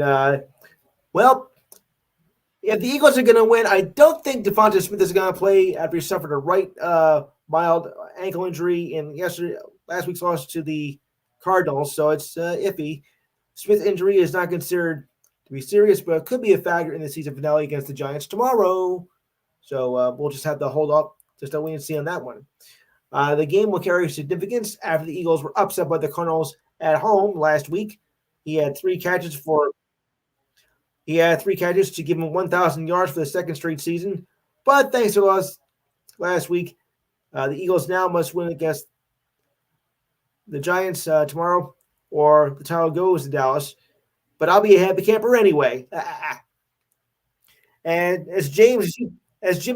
well, if the Eagles are going to win, I don't think Devonta Smith is going to play after he suffered a right mild ankle injury in last week's loss to the Cardinals. So it's iffy. Smith's injury is not considered to be serious, but it could be a factor in the season finale against the Giants tomorrow. So we'll just have to hold up, just wait and see on that one. The game will carry significance after the Eagles were upset by the Cardinals at home last week. He had three catches for He had three catches to give him 1,000 yards for the second straight season. But thanks to us last week, the Eagles now must win against the Giants tomorrow, or the title goes to Dallas. But I'll be a happy camper anyway. And as Jimmy,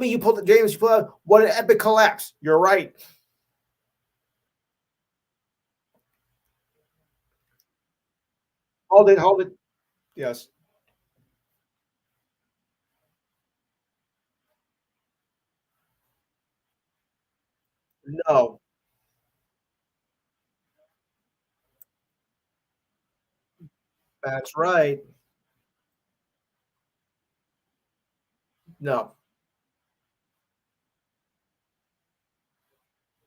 you pulled James, you pulled out what an epic collapse. You're right. Hold it. Yes. No, that's right. No.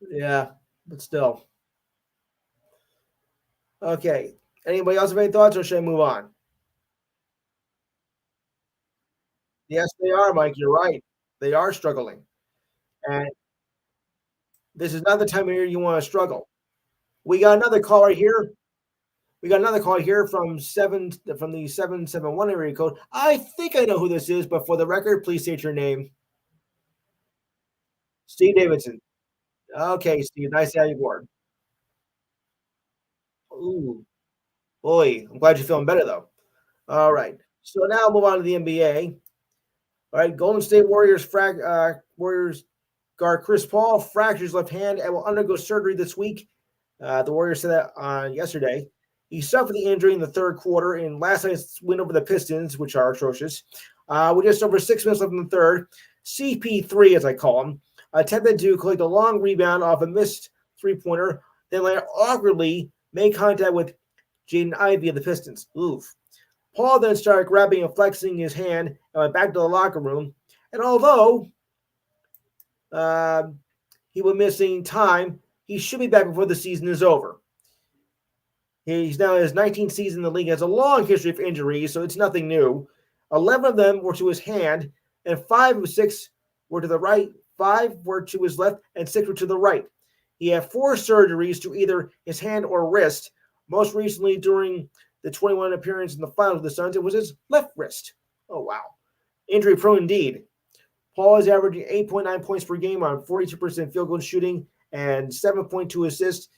Yeah, but still. Okay. Anybody else have any thoughts, or should I move on? Yes, they are, Mike. You're right. They are struggling. And this is not the time of year you want to struggle. We got another caller here. We got another call here from the 771 area code. I think I know who this is, but for the record, please state your name. Steve Davidson. Okay, Steve. Nice to have you aboard. Ooh, boy. I'm glad you're feeling better though. All right. So now we'll move on to the NBA. All right, Golden State Warriors guard Chris Paul fractures left hand and will undergo surgery this week. The Warriors said that on yesterday. He suffered the injury in the third quarter in last night's win over the Pistons, which are atrocious. With just over 6 minutes left in the third, CP3, as I call him, attempted to collect a long rebound off a missed three-pointer, then later awkwardly made contact with Jaden Ivey of the Pistons. Oof. Paul then started grabbing and flexing his hand and went back to the locker room. And although uh, he was missing time, he should be back before the season is over. He's now in his 19th season in the league, has a long history of injuries, so it's nothing new. 11 of them were to his hand, and 5 of 6 were to the right, 5 were to his left, and 6 were to the right. He had 4 surgeries to either his hand or wrist. Most recently, during the 21 appearance in the finals of the Suns, it was his left wrist. Oh, wow. Injury prone indeed. Paul is averaging 8.9 points per game on 42% field goal shooting and 7.2 assists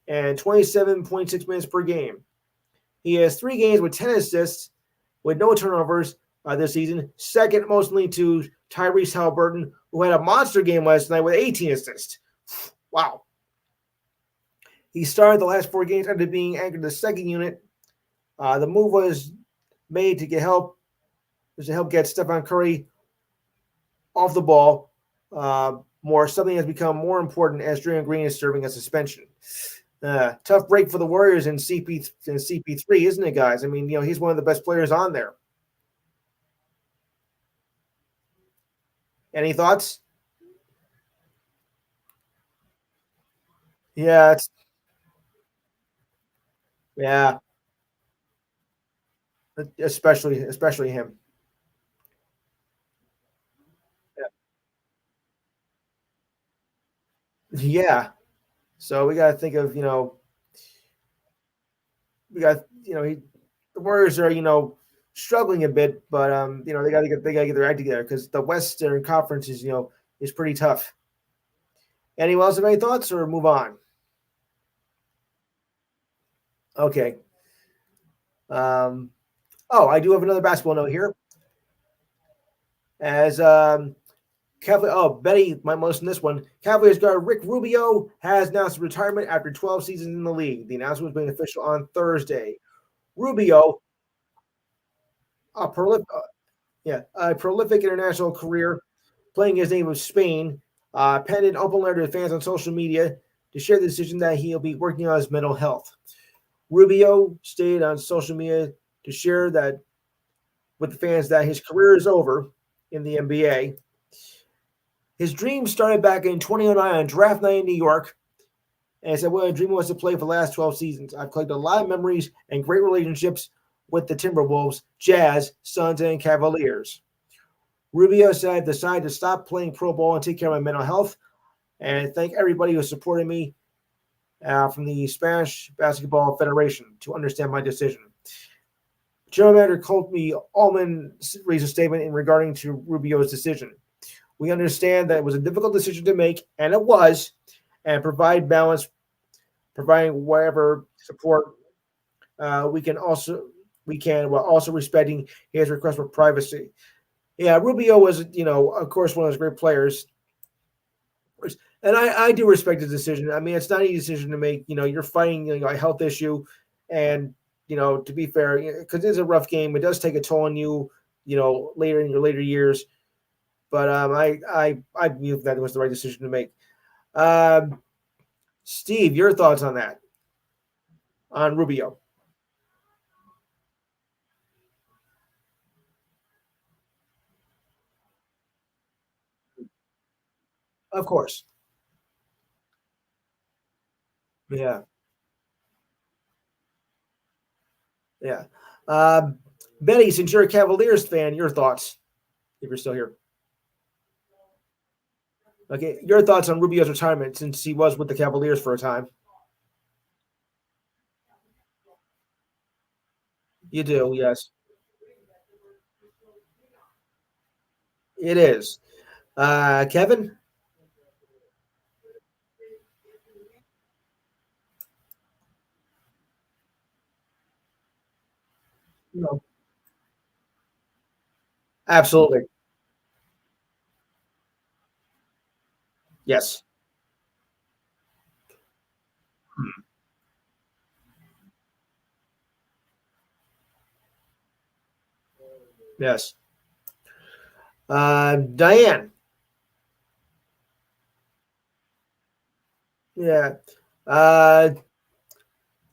and 27.6 minutes per game. He has 3 games with 10 assists with no turnovers this season, second mostly to Tyrese Halliburton, who had a monster game last night with 18 assists. Wow. He started the last 4 games after being anchored in the second unit. The move was made to help get Stephen Curry off the ball more. Something has become more important as Draymond Green is serving a suspension. Tough break for the Warriors and CP3, isn't it, guys? I mean, he's one of the best players on there. Any thoughts? Yeah, yeah, especially him. Yeah. So we got to think of we got the Warriors are struggling a bit, but they got to get their act together because the Western Conference is pretty tough. Anyone else have any thoughts or move on? Okay. Oh, I do have another basketball note here. As Betty might listen to this one. Cavaliers guard Rick Rubio has announced retirement after 12 seasons in the league. The announcement was made official on Thursday. Rubio, a prolific international career, playing his name of Spain, penned an open letter to fans on social media to share the decision that he'll be working on his mental health. Rubio stated on social media to share that with the fans that his career is over in the NBA. His dream started back in 2009 on draft night in New York. And he said, "Well, my dream was to play for the last 12 seasons. I've collected a lot of memories and great relationships with the Timberwolves, Jazz, Suns, and Cavaliers." Rubio said, "I decided to stop playing pro ball and take care of my mental health. And thank everybody who supported me from the Spanish Basketball Federation to understand my decision." General Manager Colby Allman raised a statement in regarding to Rubio's decision. "We understand that it was a difficult decision to make, and it was, and provide balance, providing whatever support we can while also respecting his request for privacy." Yeah, Rubio was, of course, one of those great players. And I do respect his decision. I mean, it's not an easy decision to make. You're fighting a health issue. And, to be fair, because it's a rough game, it does take a toll on you, later in your later years. But I believe that was the right decision to make. Steve, your thoughts on that, on Rubio? Of course. Yeah. Yeah. Um, Betty, since you're a Cavaliers fan, your thoughts, if you're still here. Okay, your thoughts on Rubio's retirement since he was with the Cavaliers for a time. You do, yes. It is. Kevin? No. Absolutely. Yes. Yes. Diane. Yeah. Uh,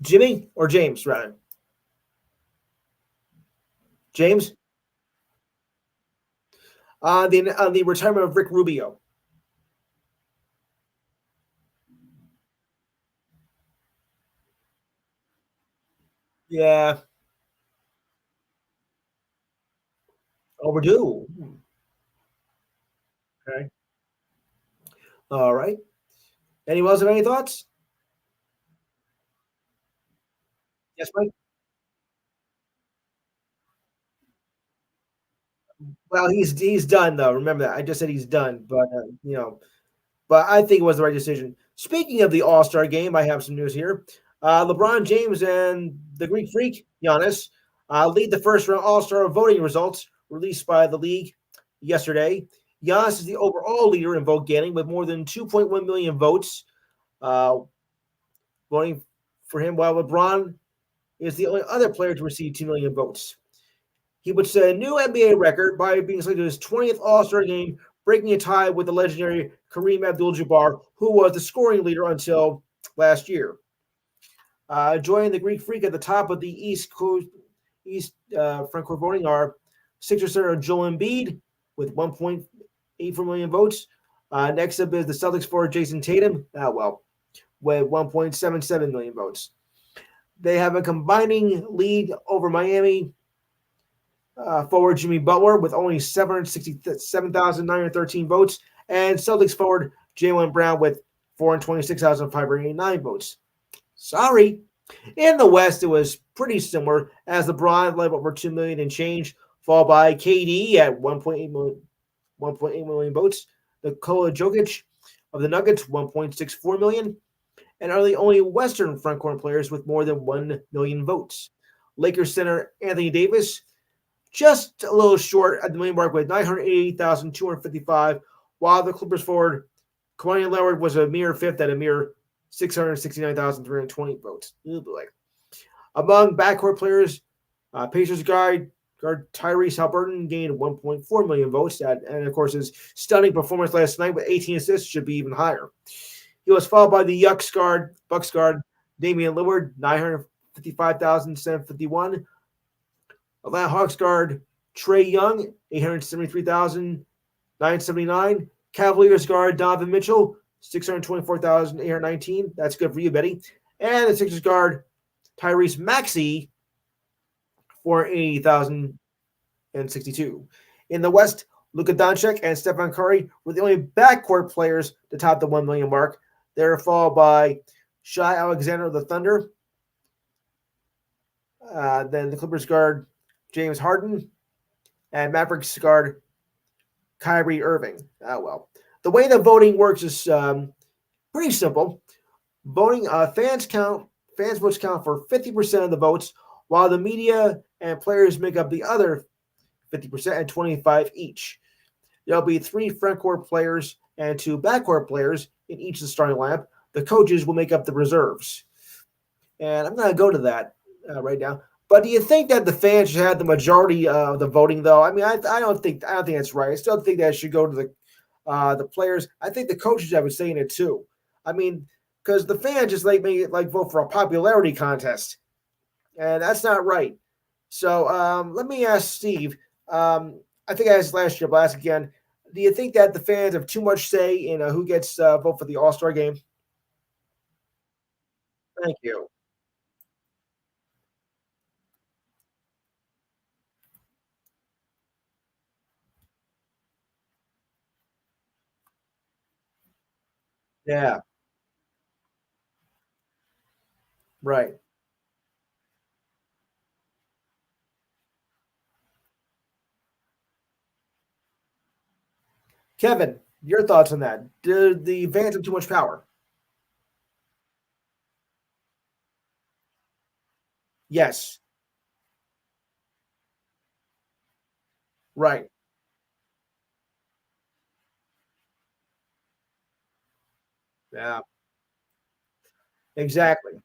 Jimmy or James, rather. James. The retirement of Rick Rubio. Yeah. Overdue. Okay. All right. Anyone else have any thoughts? Yes, Mike. Well, he's done though. Remember that. I just said he's done, but but I think it was the right decision. Speaking of the All Star game, I have some news here. LeBron James and the Greek Freak Giannis lead the first round All Star voting results released by the league yesterday. Giannis is the overall leader in vote getting with more than 2.1 million votes uh, voting for him, while LeBron is the only other player to receive 2 million votes. He would set a new NBA record by being selected to his 20th All Star game, breaking a tie with the legendary Kareem Abdul Jabbar, who was the scoring leader until last year. Joining the Greek Freak at the top of the East front court voting are Sixers center Joel Embiid with 1.84 million votes. Next up is the Celtics forward Jason Tatum, with 1.77 million votes. They have a combining lead over Miami forward Jimmy Butler with only 767,913 votes, and Celtics forward Jaylen Brown with 426,589 votes. Sorry. In the West, it was pretty similar as LeBron led over 2 million and change, followed by KD at 1.8 million votes. Nikola Jokic of the Nuggets, 1.64 million, and are the only Western frontcourt players with more than 1 million votes. Lakers center Anthony Davis just a little short at the million mark with 988,255, while the Clippers forward Kawhi Leonard was a mere fifth at a mere 669,320 votes. Oh boy. Among backcourt players, Pacers guard Tyrese Halliburton gained 1.4 million votes, and of course his stunning performance last night with 18 assists should be even higher. He was followed by the Bucks guard Damian Lillard, 955,751. Atlanta Hawks guard Trae Young, 873,979. Cavaliers guard Donovan Mitchell, 624,819. That's good for you, Betty. And the Sixers guard Tyrese Maxey for 80,062. In the West, Luka Doncic and Stephen Curry were the only backcourt players to top the 1 million mark. They're followed by Shai Alexander of the Thunder. Then the Clippers guard James Harden, and Mavericks guard Kyrie Irving. The way the voting works is pretty simple. Voting fans votes count for 50% of the votes, while the media and players make up the other 50% and 25 each. There'll be 3 frontcourt players and 2 backcourt players in each of the starting lineup. The coaches will make up the reserves. And I'm going to go to that right now. But do you think that the fans should have the majority of the voting, though? I mean, I don't think that's right. I still think that should go to the players. I think the coaches have been saying it too. I mean, because the fans just make it like vote for a popularity contest, and that's not right. So let me ask Steve. I think I asked last year, but I'll ask again. Do you think that the fans have too much say in who gets vote for the All Star game? Thank you. Yeah, right. Kevin, your thoughts on that? Do the fans have too much power? Yes. Right. Yeah. Exactly.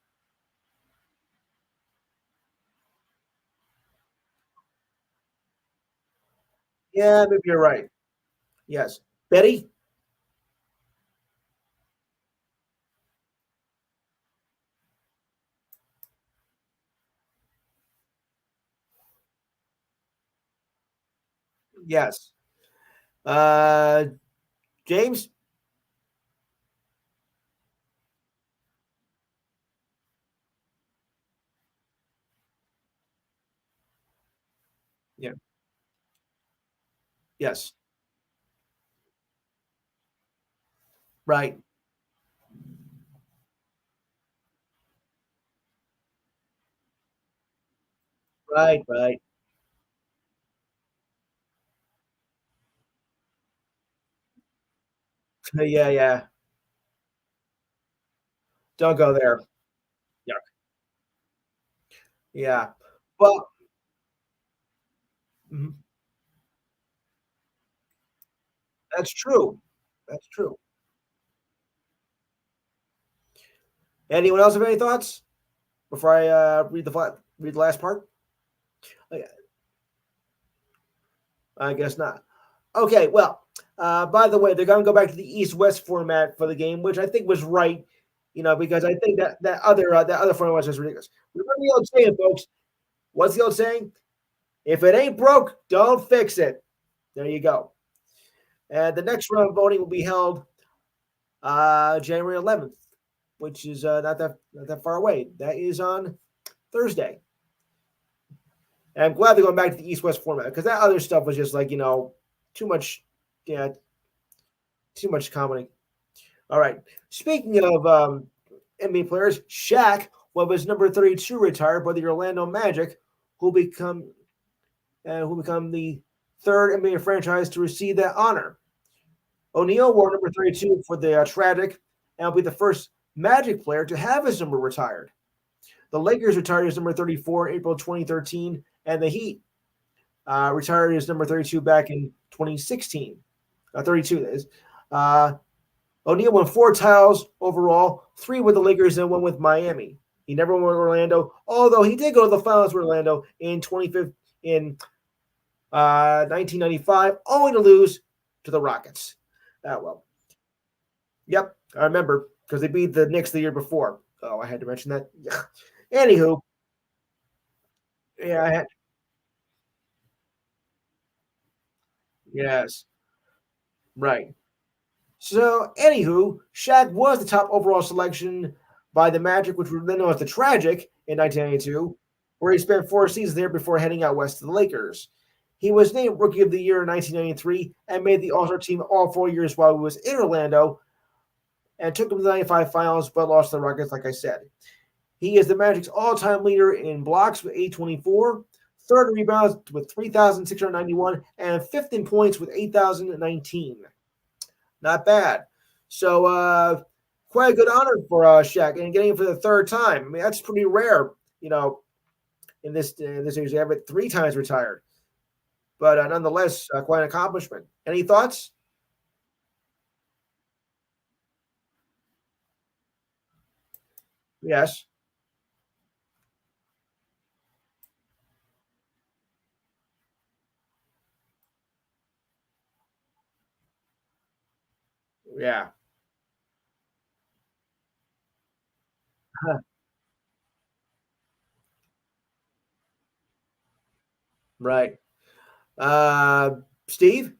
Yeah, maybe you're right. Yes. Betty? Yes. Uh, James? Yeah. Yes. Right. Right. Right. Yeah. Yeah. Don't go there. Yeah. Yeah. Well, mhm, that's true. That's true. Anyone else have any thoughts before I read the last part? I I guess not. Okay. Well, by the way, they're going to go back to the East-West format for the game, which I think was right. Because I think that other format was just ridiculous. Remember the old saying, folks? What's the old saying? If it ain't broke, don't fix it. There you go. And the next round of voting will be held January 11th, which is not that far away. That is on Thursday. And I'm glad they're going back to the East West format because that other stuff was just like too much, yeah, too much comedy. All right. Speaking of NBA players, Shaq, well, his number 32 retired by the Orlando Magic, who become who become the third NBA franchise to receive that honor. O'Neal wore number 32 for the Tragic and will be the first Magic player to have his number retired. The Lakers retired his number 34 in April 2013, and the Heat retired his number 32 back in 2016. 32, that is. Uh, O'Neal won four titles overall, three with the Lakers and one with Miami. He never won with Orlando, although he did go to the finals with Orlando in 25 in 1995, only to lose to the Rockets. Well, yep, I remember because they beat the Knicks the year before. Oh, I had to mention that. Yeah. Anywho, yeah, I had yes, right. So, anywho, Shaq was the top overall selection by the Magic, which were then known as the Tragic in 1992, where he spent four seasons there before heading out west to the Lakers. He was named Rookie of the Year in 1993 and made the All Star team all 4 years while he was in Orlando and took them to the 95 finals, but lost to the Rockets, like I said. He is the Magic's all time leader in blocks with 824, third in rebounds with 3,691, and fifth in points with 8,019. Not bad. So, quite a good honor for Shaq and getting it for the third time. I mean, that's pretty rare, you know, in this series. They have it three times retired, but nonetheless, quite an accomplishment. Any thoughts? Yes. Yeah. Right. Steve?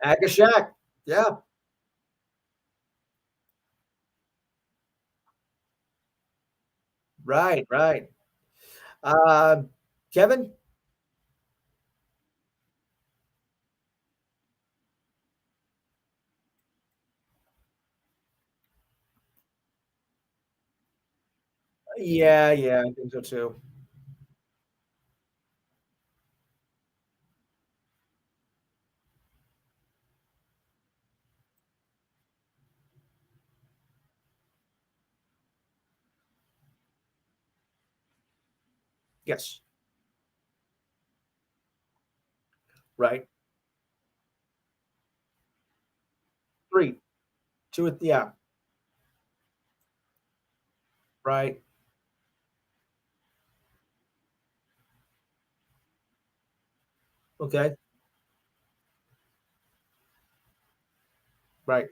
Aga Shaq. Yeah. Right. Right. Uh, Kevin? Yeah. Yeah. I think so too. Yes. Right. Three. Two. Yeah. Right. Okay. Right.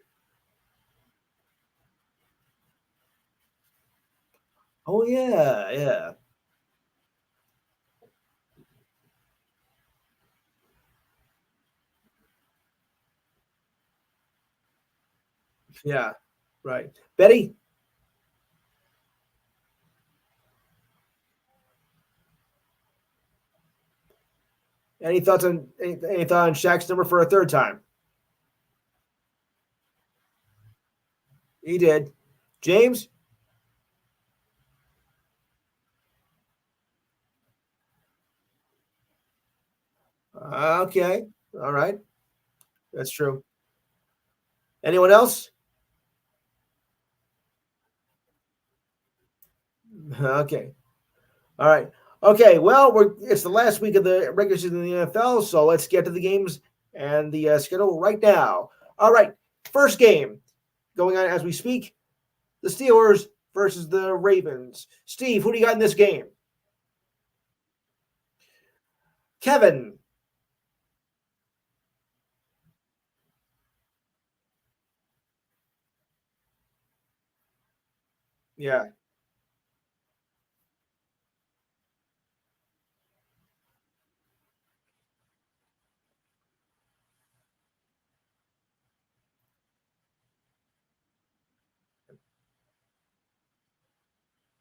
Oh yeah. Yeah. Yeah. Right. Betty, any thought on Shaq's number for a third time? He did. James. Okay. All right. That's true. Anyone else? Okay. All right. Okay. Well, it's the last week of the regular season in the NFL, so let's get to the games and the schedule right now. All right. First game going on as we speak: the Steelers versus the Ravens. Steve, who do you got in this game? Kevin. Yeah.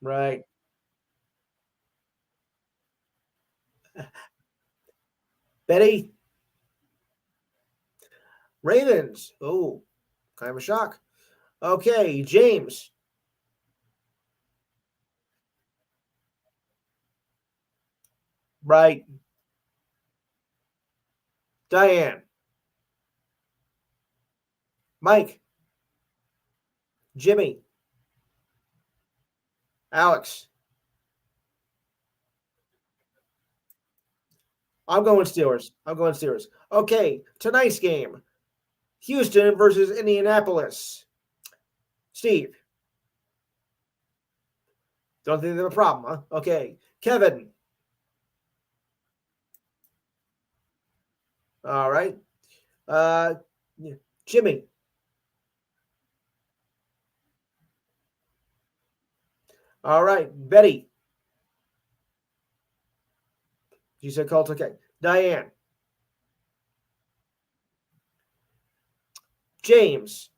Right. Betty. Ravens. Oh, kind of a shock. Okay. James. Right. Diane. Mike. Jimmy. Alex. I'm going Steelers. I'm going Steelers. Okay, tonight's game: Houston versus Indianapolis. Steve, don't think they have a problem, huh? Okay, Kevin. All right. Uh, Jimmy. All right, Betty. You said Colt. Okay, Diane. James.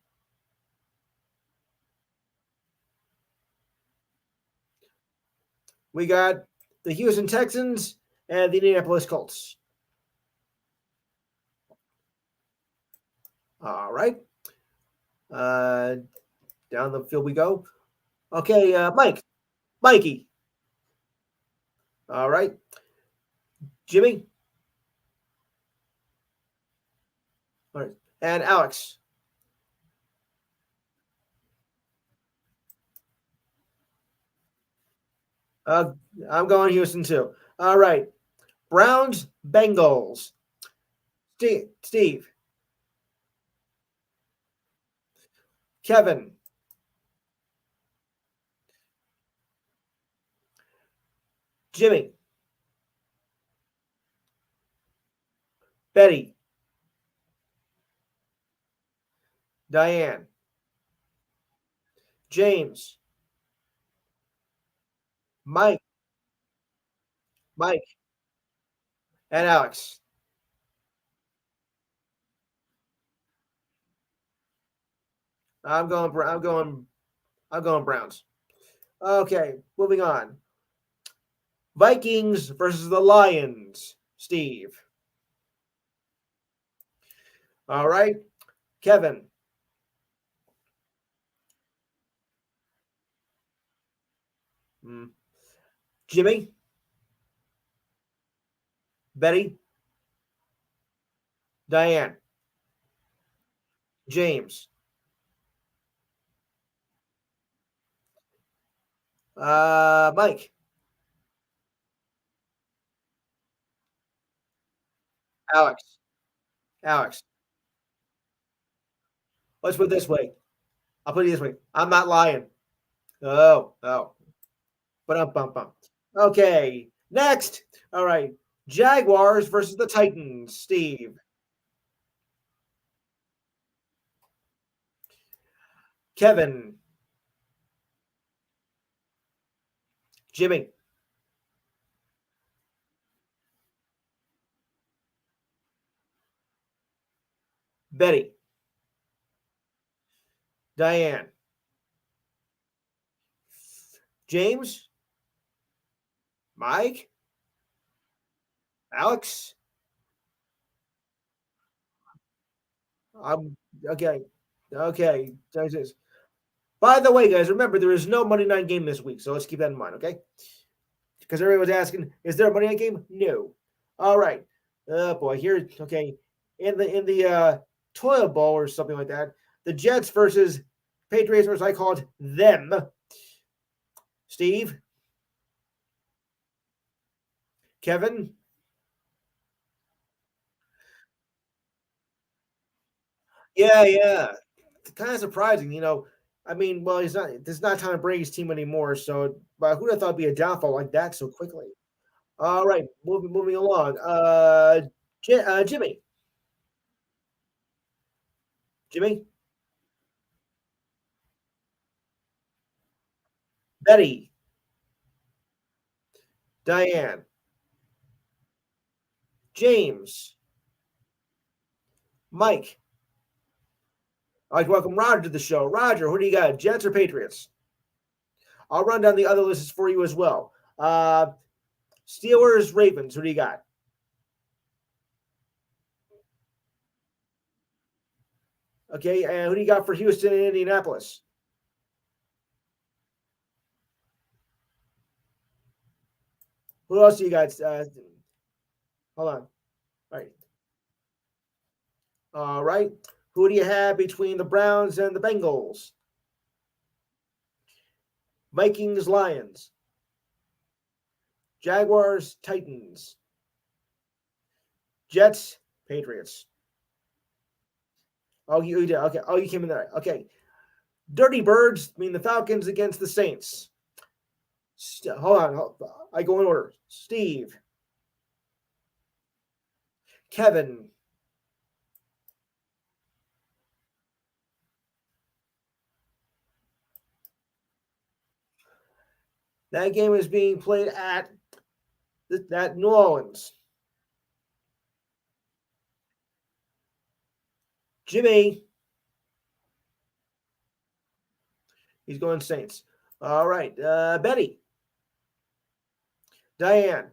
We got the Houston Texans and the Indianapolis Colts. All right. Uh, down the field we go. Okay, Mike. Mikey. All right. Jimmy. All right. And Alex. Uh, I'm going Houston too. All right. Browns, Bengals. Steve, Kevin, Jimmy, Betty, Diane, James, Mike, Mike, and Alex. I'm going. I'm going. I'm going Browns. Okay, moving on. Vikings versus the Lions. Steve. All right, Kevin, mm, Jimmy, Betty, Diane, James, Mike, Alex, Alex. Let's put it this way. I'll put it this way. I'm not lying. Oh, oh. But bum bum. Okay, next. All right. Jaguars versus the Titans. Steve. Kevin. Jimmy. Betty. Diane. James. Mike. Alex. Okay. Okay. By the way, guys, remember there is no Monday night game this week, so let's keep that in mind, okay? Because everybody was asking, is there a Monday night game? No. All right. Oh boy, here, okay. In the toilet bowl or something like that, the Jets versus Patriots, or as I call it, them. Steve, Kevin. Yeah, yeah. It's kind of surprising, you know. I mean, well, he's not. This is not Tom Brady's team anymore. So, but who'd have thought it'd be a downfall like that so quickly? All right, moving along. Jimmy, Jimmy, Betty, Diane, James, Mike. I'd like to welcome Roger to the show. Roger, who do you got? Jets or Patriots? I'll run down the other lists for you as well. Steelers, Ravens. Who do you got? Okay, and who do you got for Houston and Indianapolis? Who else do you got? Hold on. All right. All right. Who do you have between the Browns and the Bengals? Vikings, Lions. Jaguars, Titans. Jets, Patriots. Oh, you did. Okay. Oh, you came in there. Okay. Dirty Birds mean the Falcons against the Saints. Hold on. I go in order. Steve, Kevin, that game is being played at New Orleans. Jimmy, he's going Saints. All right. Betty, Diane,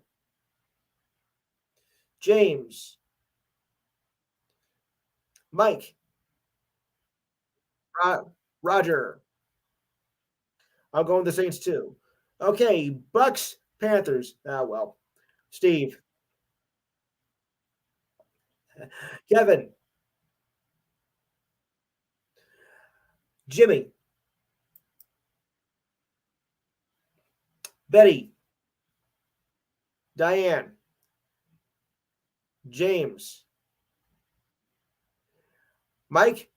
James, Mike, Roger. I'm going the Saints too. Okay. Bucks, Panthers. Ah, well. Steve, Kevin, Jimmy, Betty, Diane, James, Mike,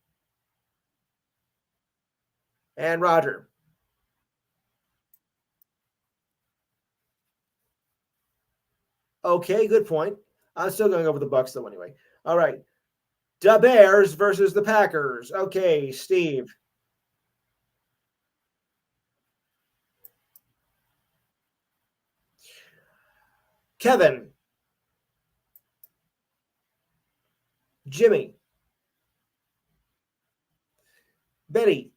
and Roger. Okay, good point. I'm still going over the Bucks though. Anyway, all right. The Bears versus the Packers. Okay, Steve, Kevin, Jimmy, Betty,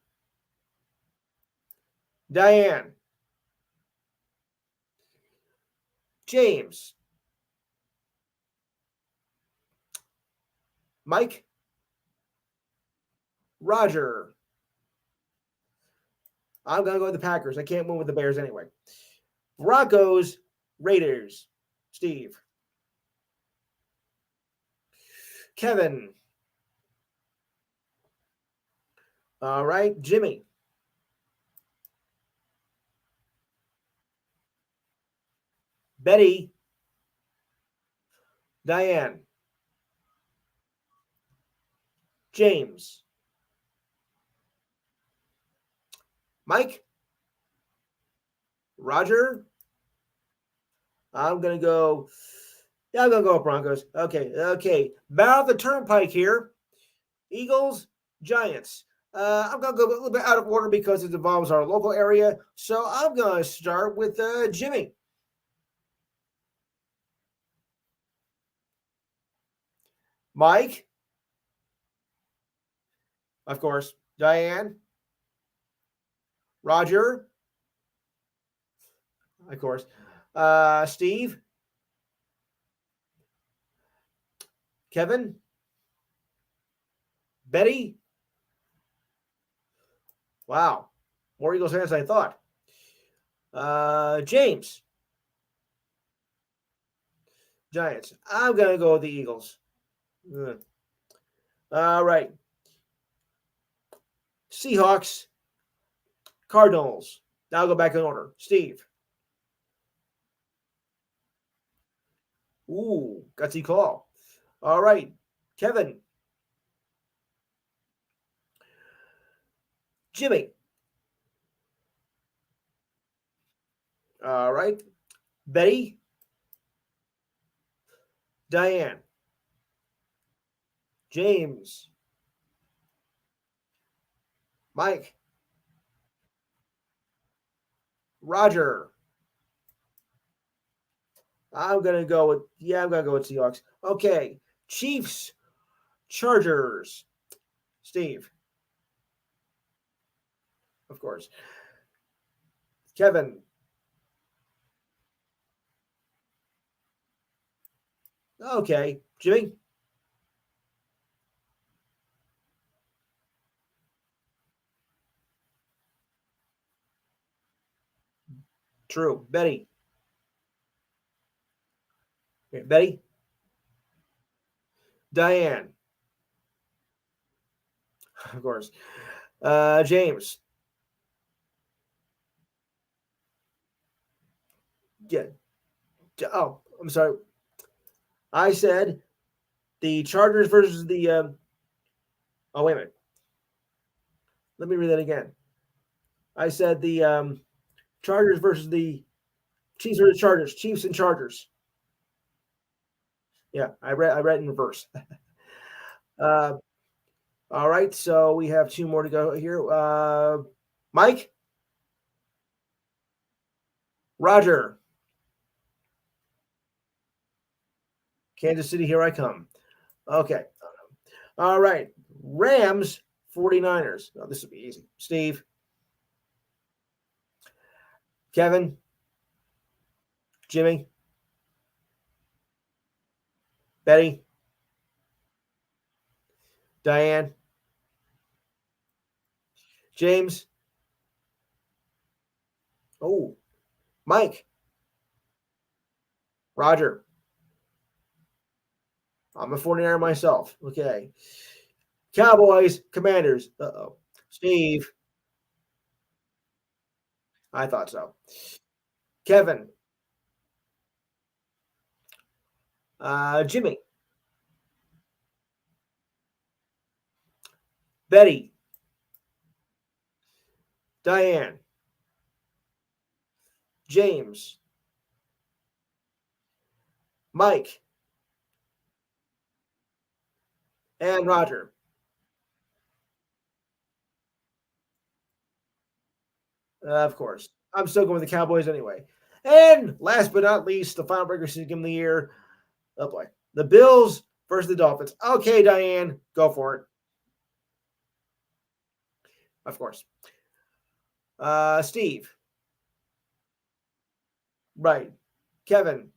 Diane, James, Mike, Roger. I'm gonna go with the Packers. I can't win with the Bears anyway. Broncos, Raiders. Steve, Kevin. All right, Jimmy, Betty, Diane, James, Mike, Roger. I'm gonna go. Yeah, I'm gonna go with Broncos. Okay. Battle of the Turnpike here. Eagles, Giants. I'm gonna go a little bit out of order because it involves our local area. So I'm gonna start with Jimmy. Mike, of course. Diane, Roger, of course. Steve, Kevin, Betty. Wow, more Eagles fans than I thought. James, Giants. I'm gonna go with the Eagles. Ugh. All right, Seahawks, Cardinals. Now I'll go back in order. Steve. Ooh, gutsy call. All right, Kevin, Jimmy. All right, Betty, Diane, James, Mike, Roger. I'm gonna go with Seahawks. Okay, Chiefs, Chargers. Steve, of course. Kevin. Okay, Jimmy. True. Betty. Okay, Betty. Diane. Of course. James. Yeah. Oh, I'm sorry. I said the Chargers versus the. Oh, wait a minute. Let me read that again. I said the Chargers versus the Chiefs versus Chargers. Chiefs and Chargers. Yeah, I read in reverse. uh, all right, so we have two more to go here. Mike, Roger, Kansas City, here I come. Okay. All right. Rams, 49ers. Oh, this will be easy. Steve, Kevin, Jimmy, Betty, Diane, James. Oh, Mike, Roger. I'm a 49er myself. Okay. Cowboys, Commanders. Uh-oh. Steve, I thought so. Kevin, Jimmy, Betty, Diane, James, Mike, and Roger. Of course. I'm still going with the Cowboys anyway. And last but not least, the final breaker game of the year. Oh boy. The Bills versus the Dolphins. Okay, Diane, go for it. Of course. Steve. Right. Kevin.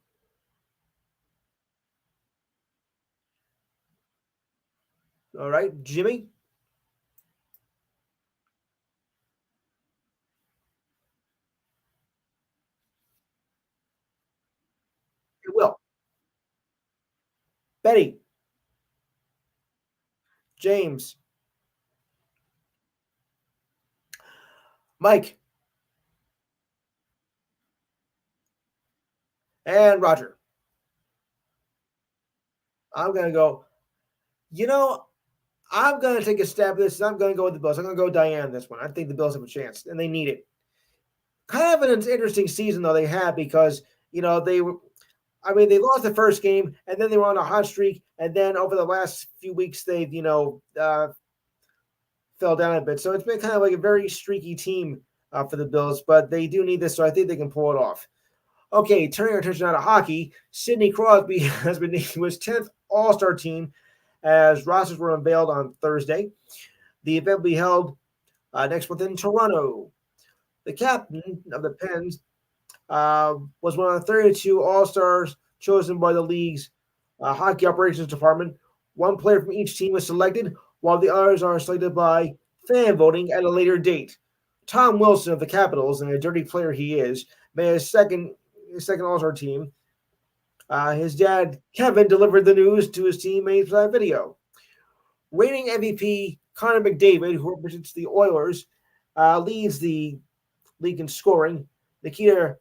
All right. Jimmy. It will. Betty. James. Mike. And Roger. I'm going to go. You know, I'm going to take a stab at this. I'm going to go with the Bills. I'm going to go Diane this one. I think the Bills have a chance, and they need it. Kind of an interesting season, though, they had because, they were I mean, they lost the first game, and then they were on a hot streak, and then over the last few weeks, they've fell down a bit. So it's been kind of like a very streaky team for the Bills, but they do need this, so I think they can pull it off. Okay, turning our attention now to hockey, Sidney Crosby has been named to his 10th All Star team as rosters were unveiled on Thursday. The event will be held next month in Toronto. The captain of the Pens was one of the 32 All Stars chosen by the league's hockey operations department. One player from each team was selected, while the others are selected by fan voting at a later date. Tom Wilson of the Capitals, and a dirty player he is, made his second All Star team. His dad, Kevin, delivered the news to his teammates by video. Reigning MVP Connor McDavid, who represents the Oilers, leads the league in scoring. Nikita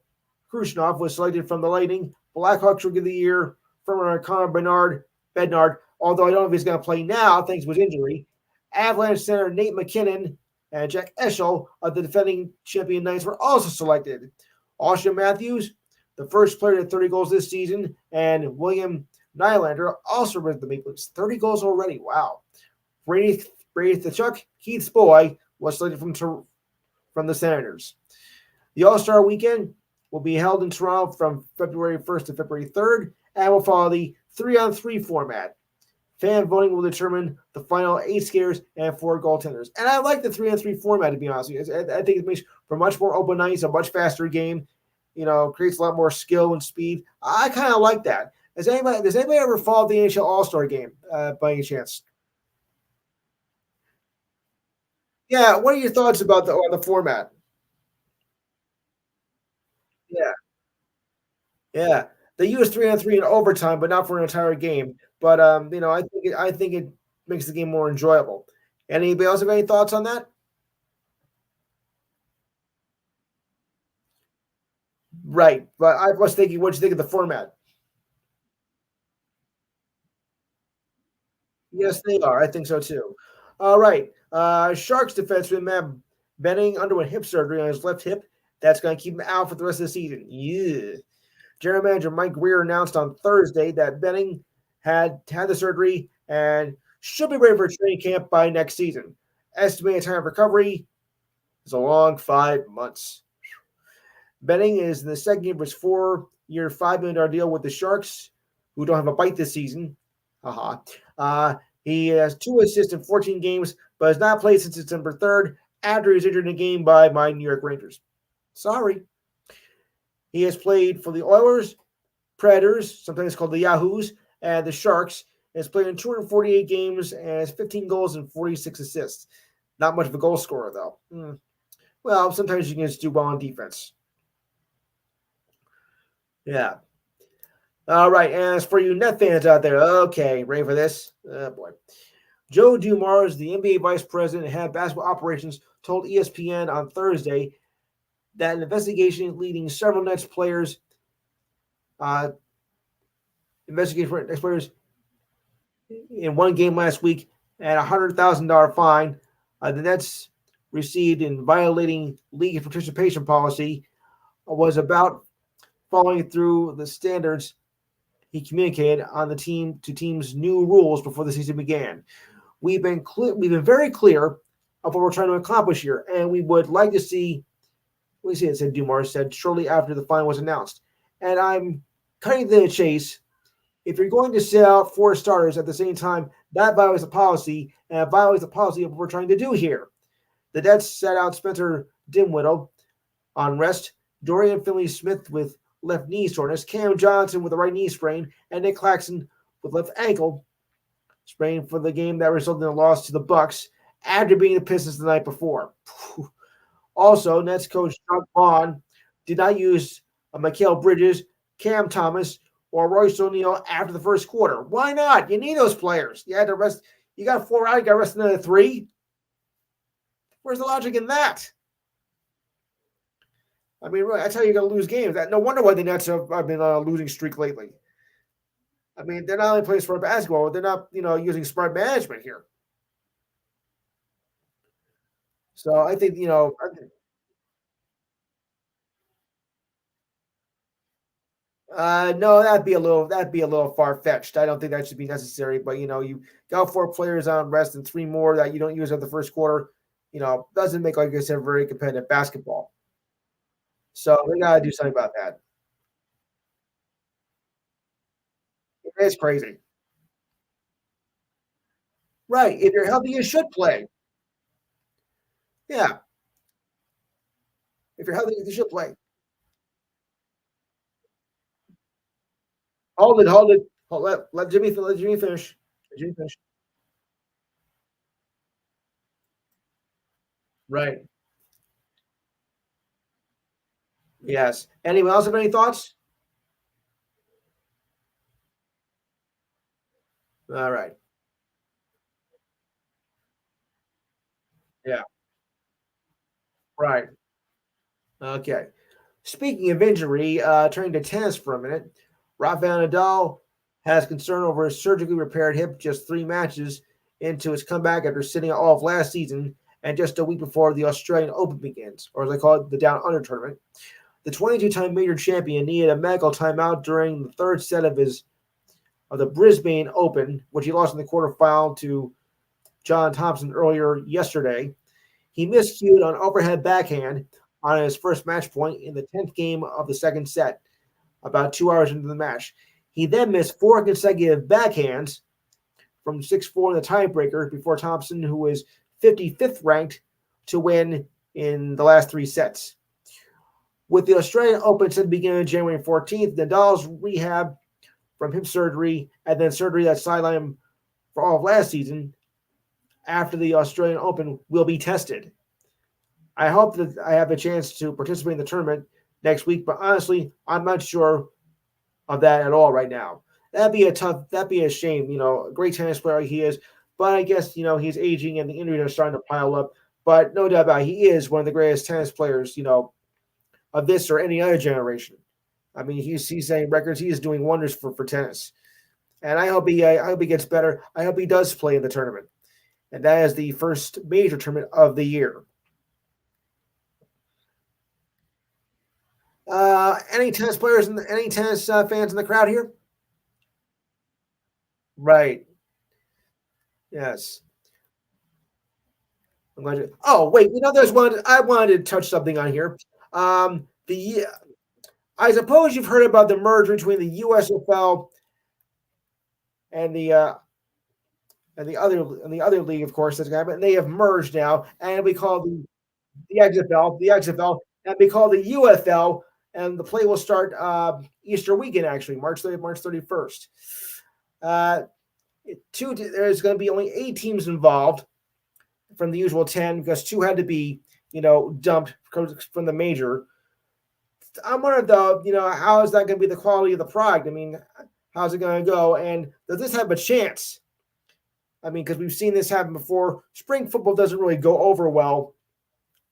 Khrushchev was selected from the Lightning. Blackhawks Rookie of the Year, former Connor Bednard, although I don't know if he's going to play now thanks to his injury. Avalanche center Nate McKinnon and Jack Eichel of the defending champion Knights were also selected. Austin Matthews, the first player to 30 goals this season, and William Nylander also with the Maple Leafs. 30 goals already. Wow. Brady Tkachuk, Keith's boy, was selected from the Senators. The All-Star Weekend will be held in Toronto from February 1st to February 3rd and will follow the 3-on-3 format. Fan voting will determine the final 8 skaters and 4 goaltenders. And I like the 3-on-3 format, to be honest with you. I think it makes for much more open ice, a much faster game. Creates a lot more skill and speed. I kind of like that. Does anybody ever follow the NHL All-Star game by any chance? Yeah, what are your thoughts about the format? Yeah, yeah. They use 3-on-3 in overtime, but not for an entire game. But I think it makes the game more enjoyable. Anybody else have any thoughts on that? Right. But I was thinking, what you think of the format? Yes, they are. I think so too. All right. Sharks defenseman Matt Benning underwent hip surgery on his left hip. That's going to keep him out for the rest of the season. Yeah. General manager Mike Greer announced on Thursday that Benning had the surgery and should be ready for training camp by next season. Estimated time of recovery is a long 5 months. Benning is in the second year of his 4-year, $5 million deal with the Sharks, who don't have a bite this season. Haha. He has 2 assists in 14 games, but has not played since December 3rd after he was injured in a game by my New York Rangers. Sorry. He has played for the Oilers, Predators, sometimes called the Yahoos, and the Sharks. He has played in 248 games and has 15 goals and 46 assists. Not much of a goal scorer, though. Well, sometimes you can just do well on defense. Yeah. All right. And as for you net fans out there, okay, ready for this? Oh, boy. Joe Dumars, the NBA vice president and head of basketball operations, told ESPN on Thursday that an investigation leading several Nets players, uh, investigating for Nets players in one game last week and a $100,000 fine. The Nets received in violating league participation policy was about following through the standards he communicated on the team's new rules before the season began. We've been very clear of what we're trying to accomplish here, and we would like to see. We see it said Dumars said shortly after the fine was announced, and I'm cutting to the chase. If you're going to sit out 4 starters at the same time, that violates the policy, and it violates the policy of what we're trying to do here. The Nets sat out Spencer Dinwiddie on rest, Dorian Finney-Smith with left knee soreness, Cam Johnson with a right knee sprain, and Nick Claxton with left ankle sprain for the game that resulted in a loss to the Bucks after being the Pistons the night before. Also, Nets coach Chuck Vaughn did not use Mikal Bridges, Cam Thomas, or Royce O'Neal after the first quarter. Why not? You need those players. You had to rest. You got 4 out. You got to rest another 3. Where's the logic in that? I mean, really, that's how you're going to lose games. No wonder why the Nets have been on a losing streak lately. I mean, they're not only playing smart basketball, they're not, using smart management here. So I think, No, that'd be a little far fetched. I don't think that should be necessary. But you got four players on rest and three more that you don't use at the first quarter. Doesn't make, like I said, very competitive basketball. So they gotta do something about that. It's crazy, right? If you're healthy, you should play. Yeah, if you're healthy, you should play. Hold it, hold it. Let Jimmy finish. Let Jimmy finish. Right. Yes. Anyone else have any thoughts? All right. Yeah. Right. Okay. Speaking of injury, turning to tennis for a minute, Rafael Nadal has concern over his surgically repaired hip just 3 matches into his comeback after sitting out all of last season and just a week before the Australian Open begins, or as they call it, the Down Under tournament. The 22-time major champion needed a medical timeout during the third set of the Brisbane Open, which he lost in the quarterfinal to John Thompson earlier yesterday. He miscued on overhead backhand on his first match point in the 10th game of the second set, about 2 hours into the match. He then missed four consecutive backhands from 6-4 in the tiebreaker before Thompson, who was 55th ranked, to win in the last three sets. With the Australian Open set to begin on January 14th, Nadal's rehab from hip surgery and then surgery that sidelined him for all of last season after the Australian Open will be tested. I hope that I have a chance to participate in the tournament next week, but honestly, I'm not sure of that at all right now. That'd be a shame. A great tennis player he is, but I guess he's aging and the injuries are starting to pile up. But no doubt about it, he is one of the greatest tennis players of this or any other generation. I mean, he's setting records. He is doing wonders for tennis, and I hope he gets better. I hope he does play in the tournament, and that is the first major tournament of the year. Any tennis players and any tennis fans in the crowd here? Right. Yes. I'm glad you. Oh, wait. There's one. I wanted to touch something on here. The I suppose you've heard about the merger between the USFL and the other league, of course. That's but they have merged now, and we call the XFL, and we call the UFL, and the play will start Easter weekend, actually, March 30th, March 31st. Uh, there's going to be only 8 teams involved from the usual 10 because two had to be, dumped from the major. I'm wondering though, how is that going to be the quality of the product? I mean, how's it going to go? And does this have a chance? I mean, because we've seen this happen before. Spring football doesn't really go over well,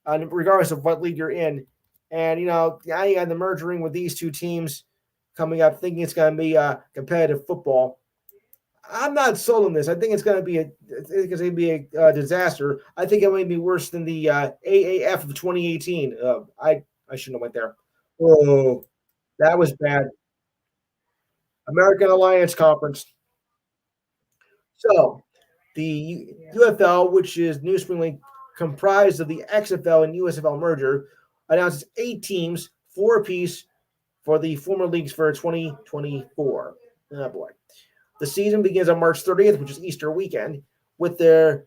regardless of what league you're in. And now you got the merging with these two teams coming up, thinking it's going to be competitive football. I'm not sold on this. I think it's going to be a disaster. I think it might be worse than the AAF of 2018. I shouldn't have went there. Oh, that was bad. American Alliance Conference. So the UFL, which is New Spring League, comprised of the XFL and USFL merger, announces 8 teams, four apiece, for the former leagues for 2024. Oh boy. The season begins on March 30th, which is Easter weekend, with their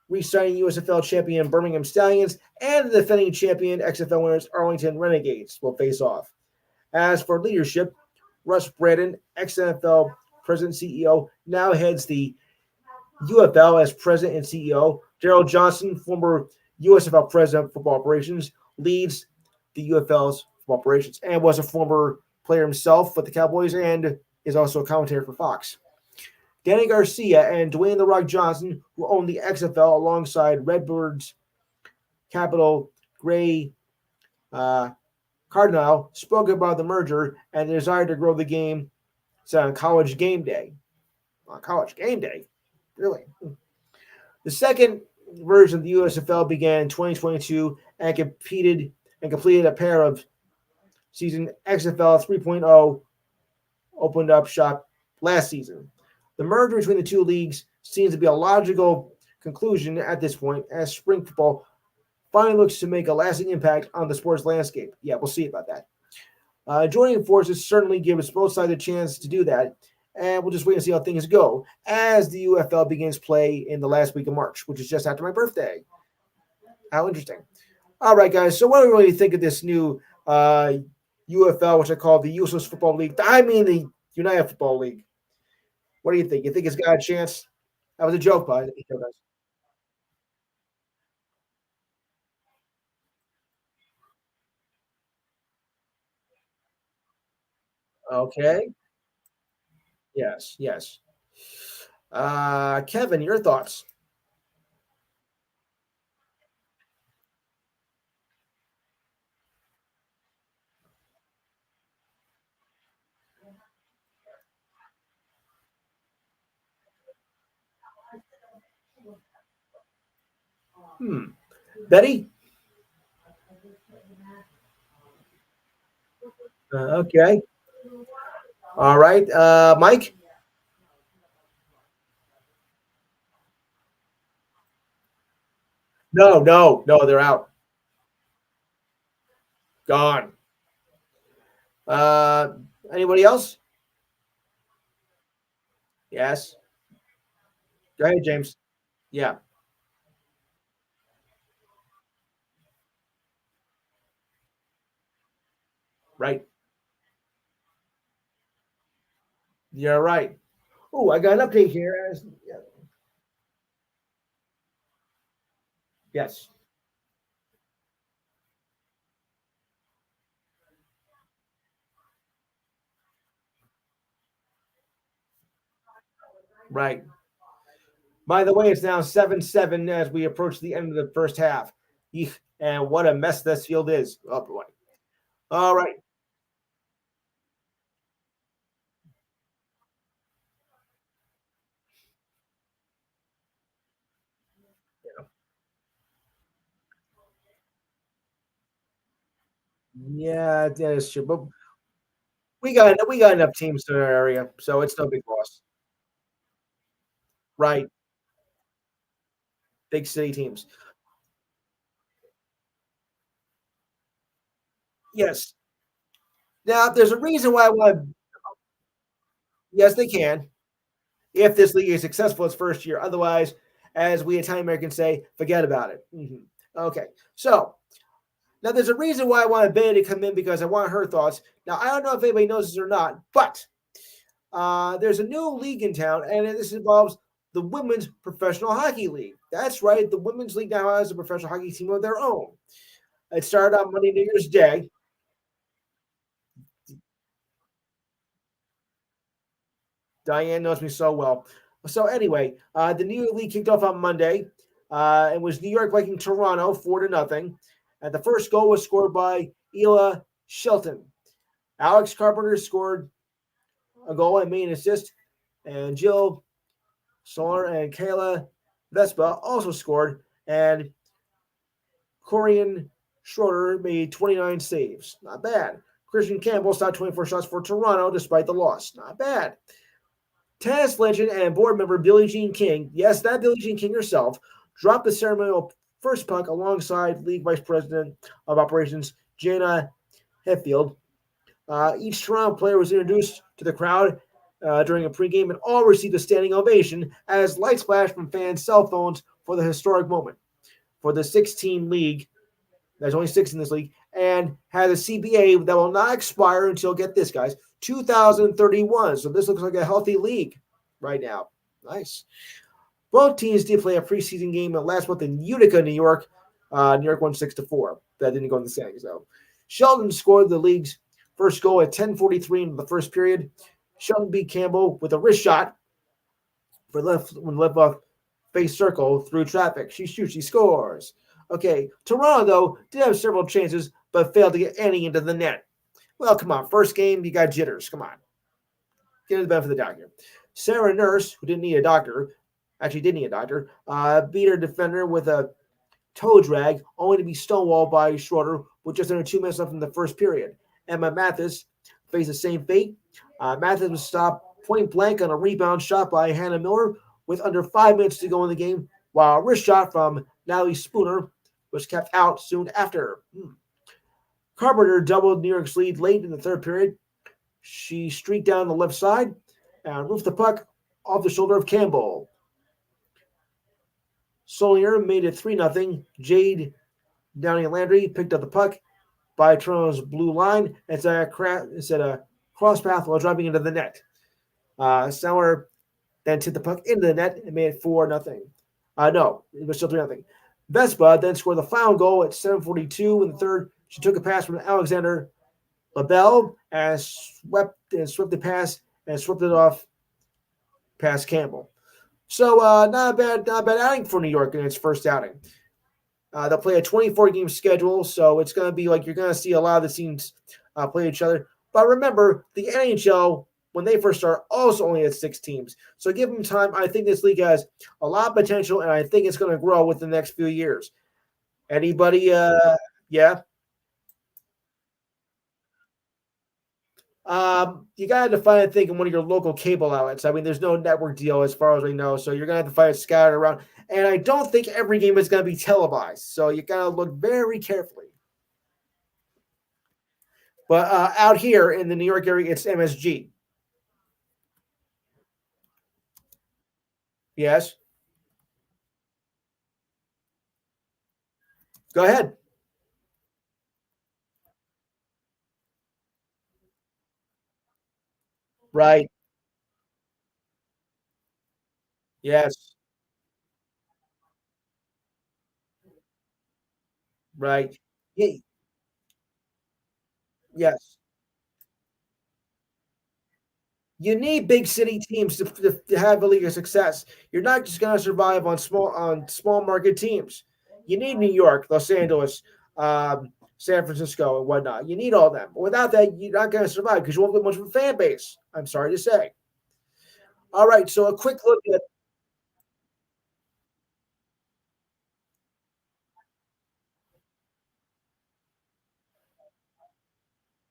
re-signing USFL champion Birmingham Stallions and the defending champion XFL winners Arlington Renegades will face off. As for leadership, Russ Braden, ex-NFL president and CEO, now heads the UFL as president and CEO. Daryl Johnson, former USFL president of football operations, leads the UFL's football operations and was a former player himself with the Cowboys and is also a commentator for Fox. Danny Garcia and Dwayne The Rock Johnson, who own the XFL alongside Redbirds Capital Gray Cardinal, spoke about the merger and the desire to grow the game. It's on College Game Day. On College Game Day? Really? The second version of the USFL began in 2022 and completed a pair of season XFL 3.0 opened up shop last season. The merger between the two leagues seems to be a logical conclusion at this point, as spring football finally looks to make a lasting impact on the sports landscape. Yeah, we'll see about that. Joining forces certainly gives both sides a chance to do that, and we'll just wait and see how things go as the UFL begins play in the last week of March, which is just after my birthday. How interesting. All right, guys. So, what do we really think of this new UFL, which I call the Useless Football League? I mean, the United Football League. What do you think? You think it's got a chance? That was a joke, by the way. Okay. Yes. Yes. Kevin, your thoughts? Hmm. Betty? Okay. All right. Mike? No, no, no. They're out. Gone. Uh, Anybody else? Yes. Go ahead, James. Yeah. Right. You're right. Oh, I got an update here. Yes. Right. By the way, it's now 7-7 as we approach the end of the first half. Eek, and what a mess this field is. Oh, boy. All right. Yeah, that is true. But we got enough teams in our area, so it's no big loss. Right. Big city teams. Yes. Now, there's a reason why I want to. Yes, they can. If this league is successful its first year. Otherwise, as we Italian Americans say, forget about it. Okay. So now there's a reason why I wanted Betty to come in because I want her thoughts. Now, I don't know if anybody knows this or not, but there's a new league in town, and this involves the Women's Professional Hockey League. That's right. The Women's League now has a professional hockey team of their own. It started on Monday, New Year's Day. Diane knows me so well. So anyway, the new league kicked off on Monday. It was New York Viking Toronto 4-0. And the first goal was scored by Ela Shelton. Alex Carpenter scored a goal and made an assist. And Jill Solar and Kayla Vespa also scored. And Corian Schroeder made 29 saves. Not bad. Christian Campbell stopped 24 shots for Toronto despite the loss. Not bad. Tennis legend and board member Billie Jean King, yes, that Billie Jean King herself, dropped the ceremonial first puck alongside League Vice President of Operations Jana Hetfield. Each Toronto player was introduced to the crowd during a pregame and all received a standing ovation as lights flashed from fans' cell phones for the historic moment. For the 16 league, there's only six in this league, and has a CBA that will not expire until, get this, guys, 2031. So this looks like a healthy league right now. Nice. Both teams did play a preseason game last month in Utica, New York. New York won 6-4. That didn't go in the standings, though. Shelton scored the league's first goal at 10:43 in the first period. Shelton beat Campbell with a wrist shot for left when left off face circle through traffic. She shoots, she scores. Okay, Toronto, though, did have several chances, but failed to get any into the net. Well, come on. First game, you got jitters. Come on. Get the benefit of the doubt here. Sarah Nurse, who didn't need a doctor, actually did need a doctor, beat her defender with a toe drag, only to be stonewalled by Schroeder with just under 2 minutes left in the first period. Emma Mathis face the same fate. Mathis was stopped point blank on a rebound shot by Hannah Miller with under 5 minutes to go in the game, while a wrist shot from Natalie Spooner was kept out soon after. Carpenter doubled New York's lead late in the third period. She streaked down the left side and roofed the puck off the shoulder of Campbell. Solier made it 3-0. Jade Downey Landry picked up the puck by Toronto's blue line and set a cross path while driving into the net. Sauer then tipped the puck into the net and made it 4-0. No, it was still 3-0. Vespa then scored the final goal at 7:42 in the third. She took a pass from Alexander LaBelle and swept the pass and swept it off past Campbell. So not a bad outing for New York in its first outing. They'll play a 24-game schedule, so it's going to be like you're going to see a lot of the teams play each other. But remember, the NHL, when they first start, also only had 6 teams. So give them time. I think this league has a lot of potential, and I think it's going to grow within the next few years. Anybody? Yeah. You gotta find a thing in one of your local cable outlets. I mean, there's no network deal as far as we know, so you're gonna have to find it scattered around. And I don't think every game is gonna be televised, so you gotta look very carefully. But out here in the New York area, it's MSG. Yes. Go ahead. Right. Yes. Right. Yes. You need big city teams to have a league of success. You're not just going to survive on small market teams. You need New York, Los Angeles, San Francisco, and whatnot. You need all of them. Without that, you're not going to survive because you won't get much of a fan base. I'm sorry to say. All right, so a quick look at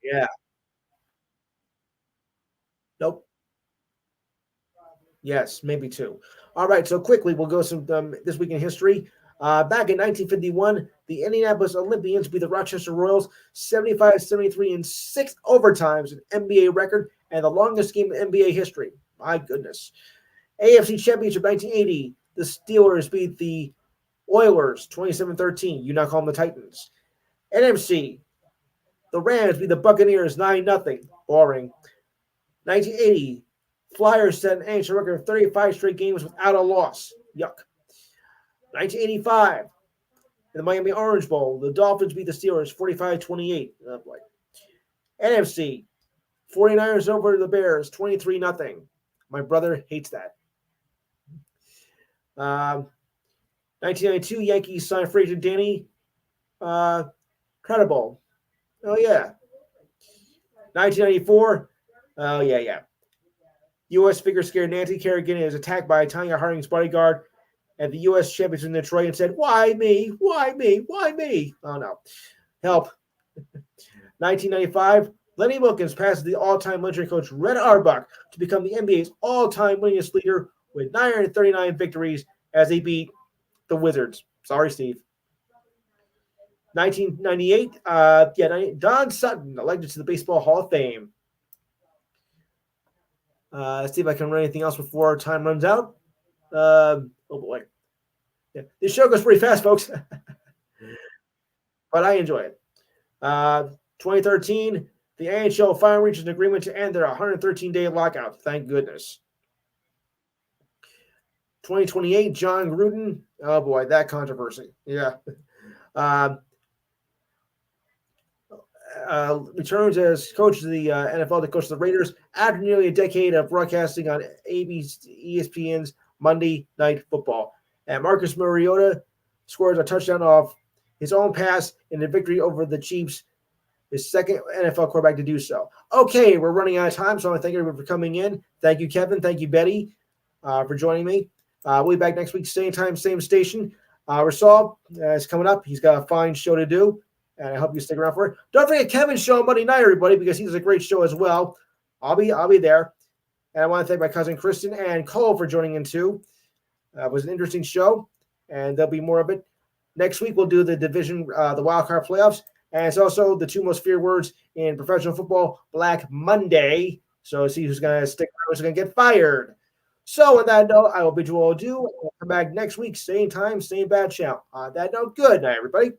yeah, nope, yes, maybe two. All right, so quickly we'll go some this week in history. Back in 1951, the Indianapolis Olympians beat the Rochester Royals 75-73 in 6 overtimes, an NBA record and the longest game in NBA history. My goodness. AFC Championship 1980, the Steelers beat the Oilers 27-13. You now call them the Titans. NFC, the Rams beat the Buccaneers 9-0. Boring. 1980, Flyers set an NHL record of 35 straight games without a loss. Yuck. 1985, in the Miami Orange Bowl, the Dolphins beat the Steelers 45-28. Oh boy. NFC, 49ers over the Bears 23-0. My brother hates that. 1992, Yankees signed free agent Danny Credible. Oh, yeah. 1994, oh, yeah. U.S. figure skater Nancy Kerrigan is attacked by Tanya Harding's bodyguard at the U.S. Championships in Detroit and said, "Why me? Why me? Why me?" Oh, no. Help. 1995, Lenny Wilkens passes the all-time legendary coach Red Auerbach to become the NBA's all-time winningest leader with 939 victories as they beat the Wizards. Sorry, Steve. 1998, Don Sutton elected to the Baseball Hall of Fame. Let's see if I can run anything else before our time runs out. Oh, boy. Yeah, this show goes pretty fast, folks. But I enjoy it. 2013, the NHL finally reached an agreement to end their 113-day lockout. Thank goodness. 2028, John Gruden. Oh, boy, that controversy. Yeah. Returns as coach of the NFL to coach the Raiders after nearly a decade of broadcasting on ESPN's Monday Night Football. And Marcus Mariota scores a touchdown off his own pass in a victory over the Chiefs, his second NFL quarterback to do so. Okay, we're running out of time, so I want to thank everyone for coming in. Thank you, Kevin. Thank you, Betty, for joining me. We'll be back next week, same time, same station. Rasal is coming up. He's got a fine show to do. and I hope you stick around for it. Don't forget Kevin's show on Monday night, everybody, because he's a great show as well. I'll be there. And I want to thank my cousin Kristen and Cole for joining in too. It was an interesting show, and there'll be more of it. Next week, we'll do the division, the wild card playoffs, and it's also the two most feared words in professional football, Black Monday. So see who's going to stick around, who's going to get fired. So on that note, I will bid you all adieu. We'll come back next week, same time, same bad channel. On that note, good night, everybody.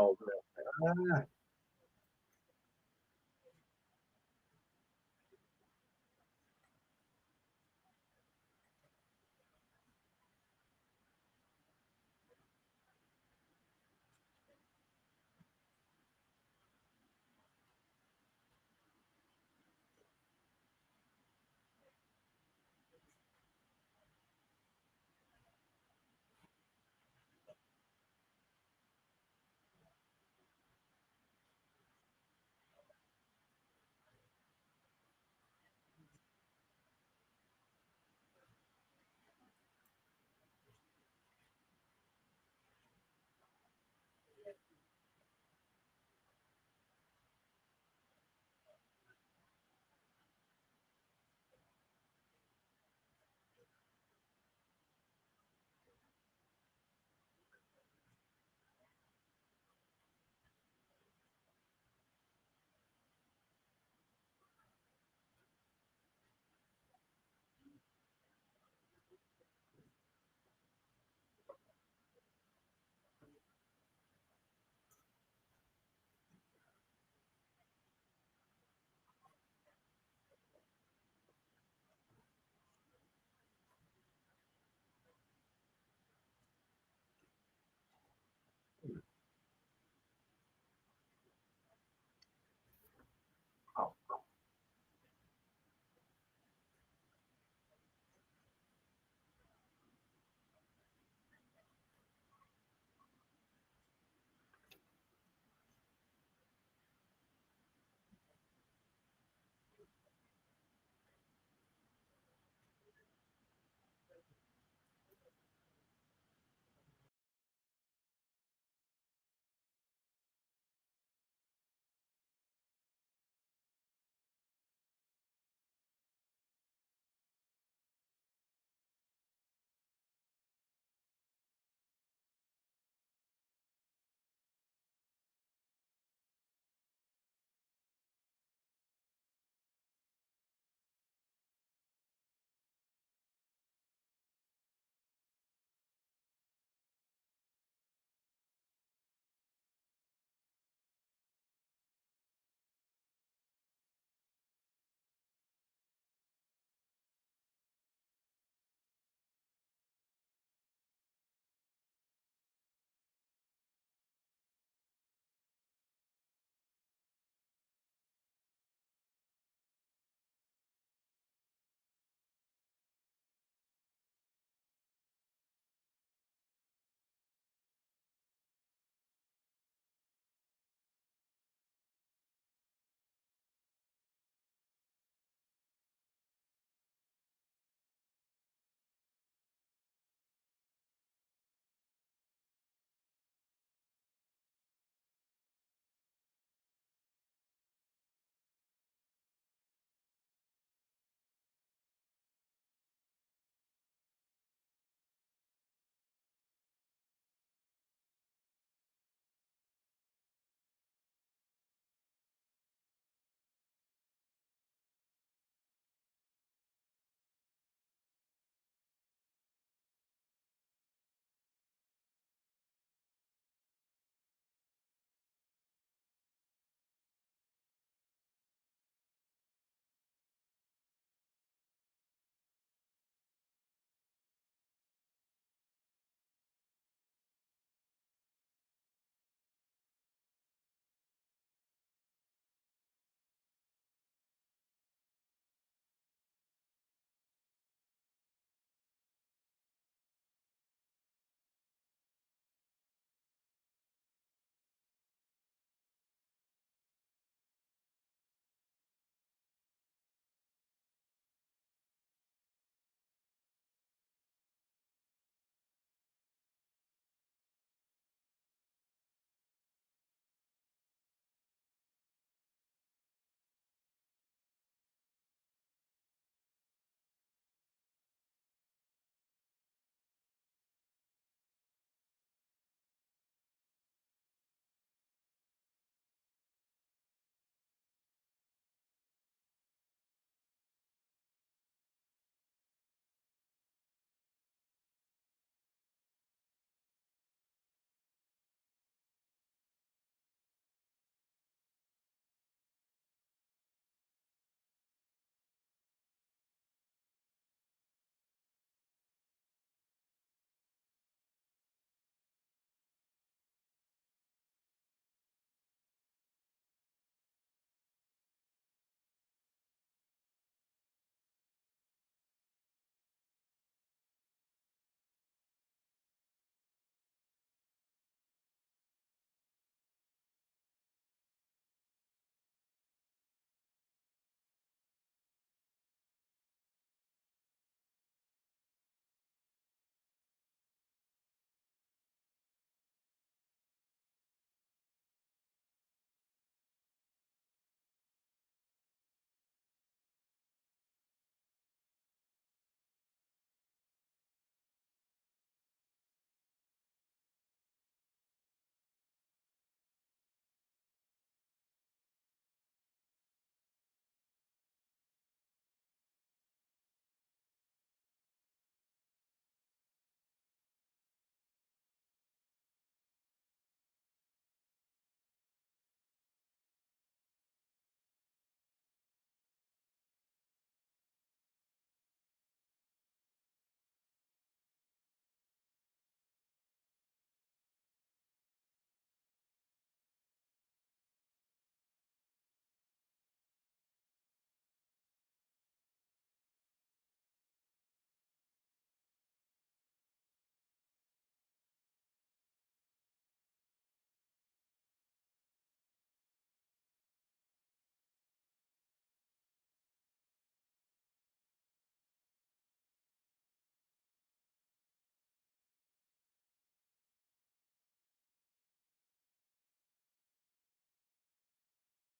Oh, man.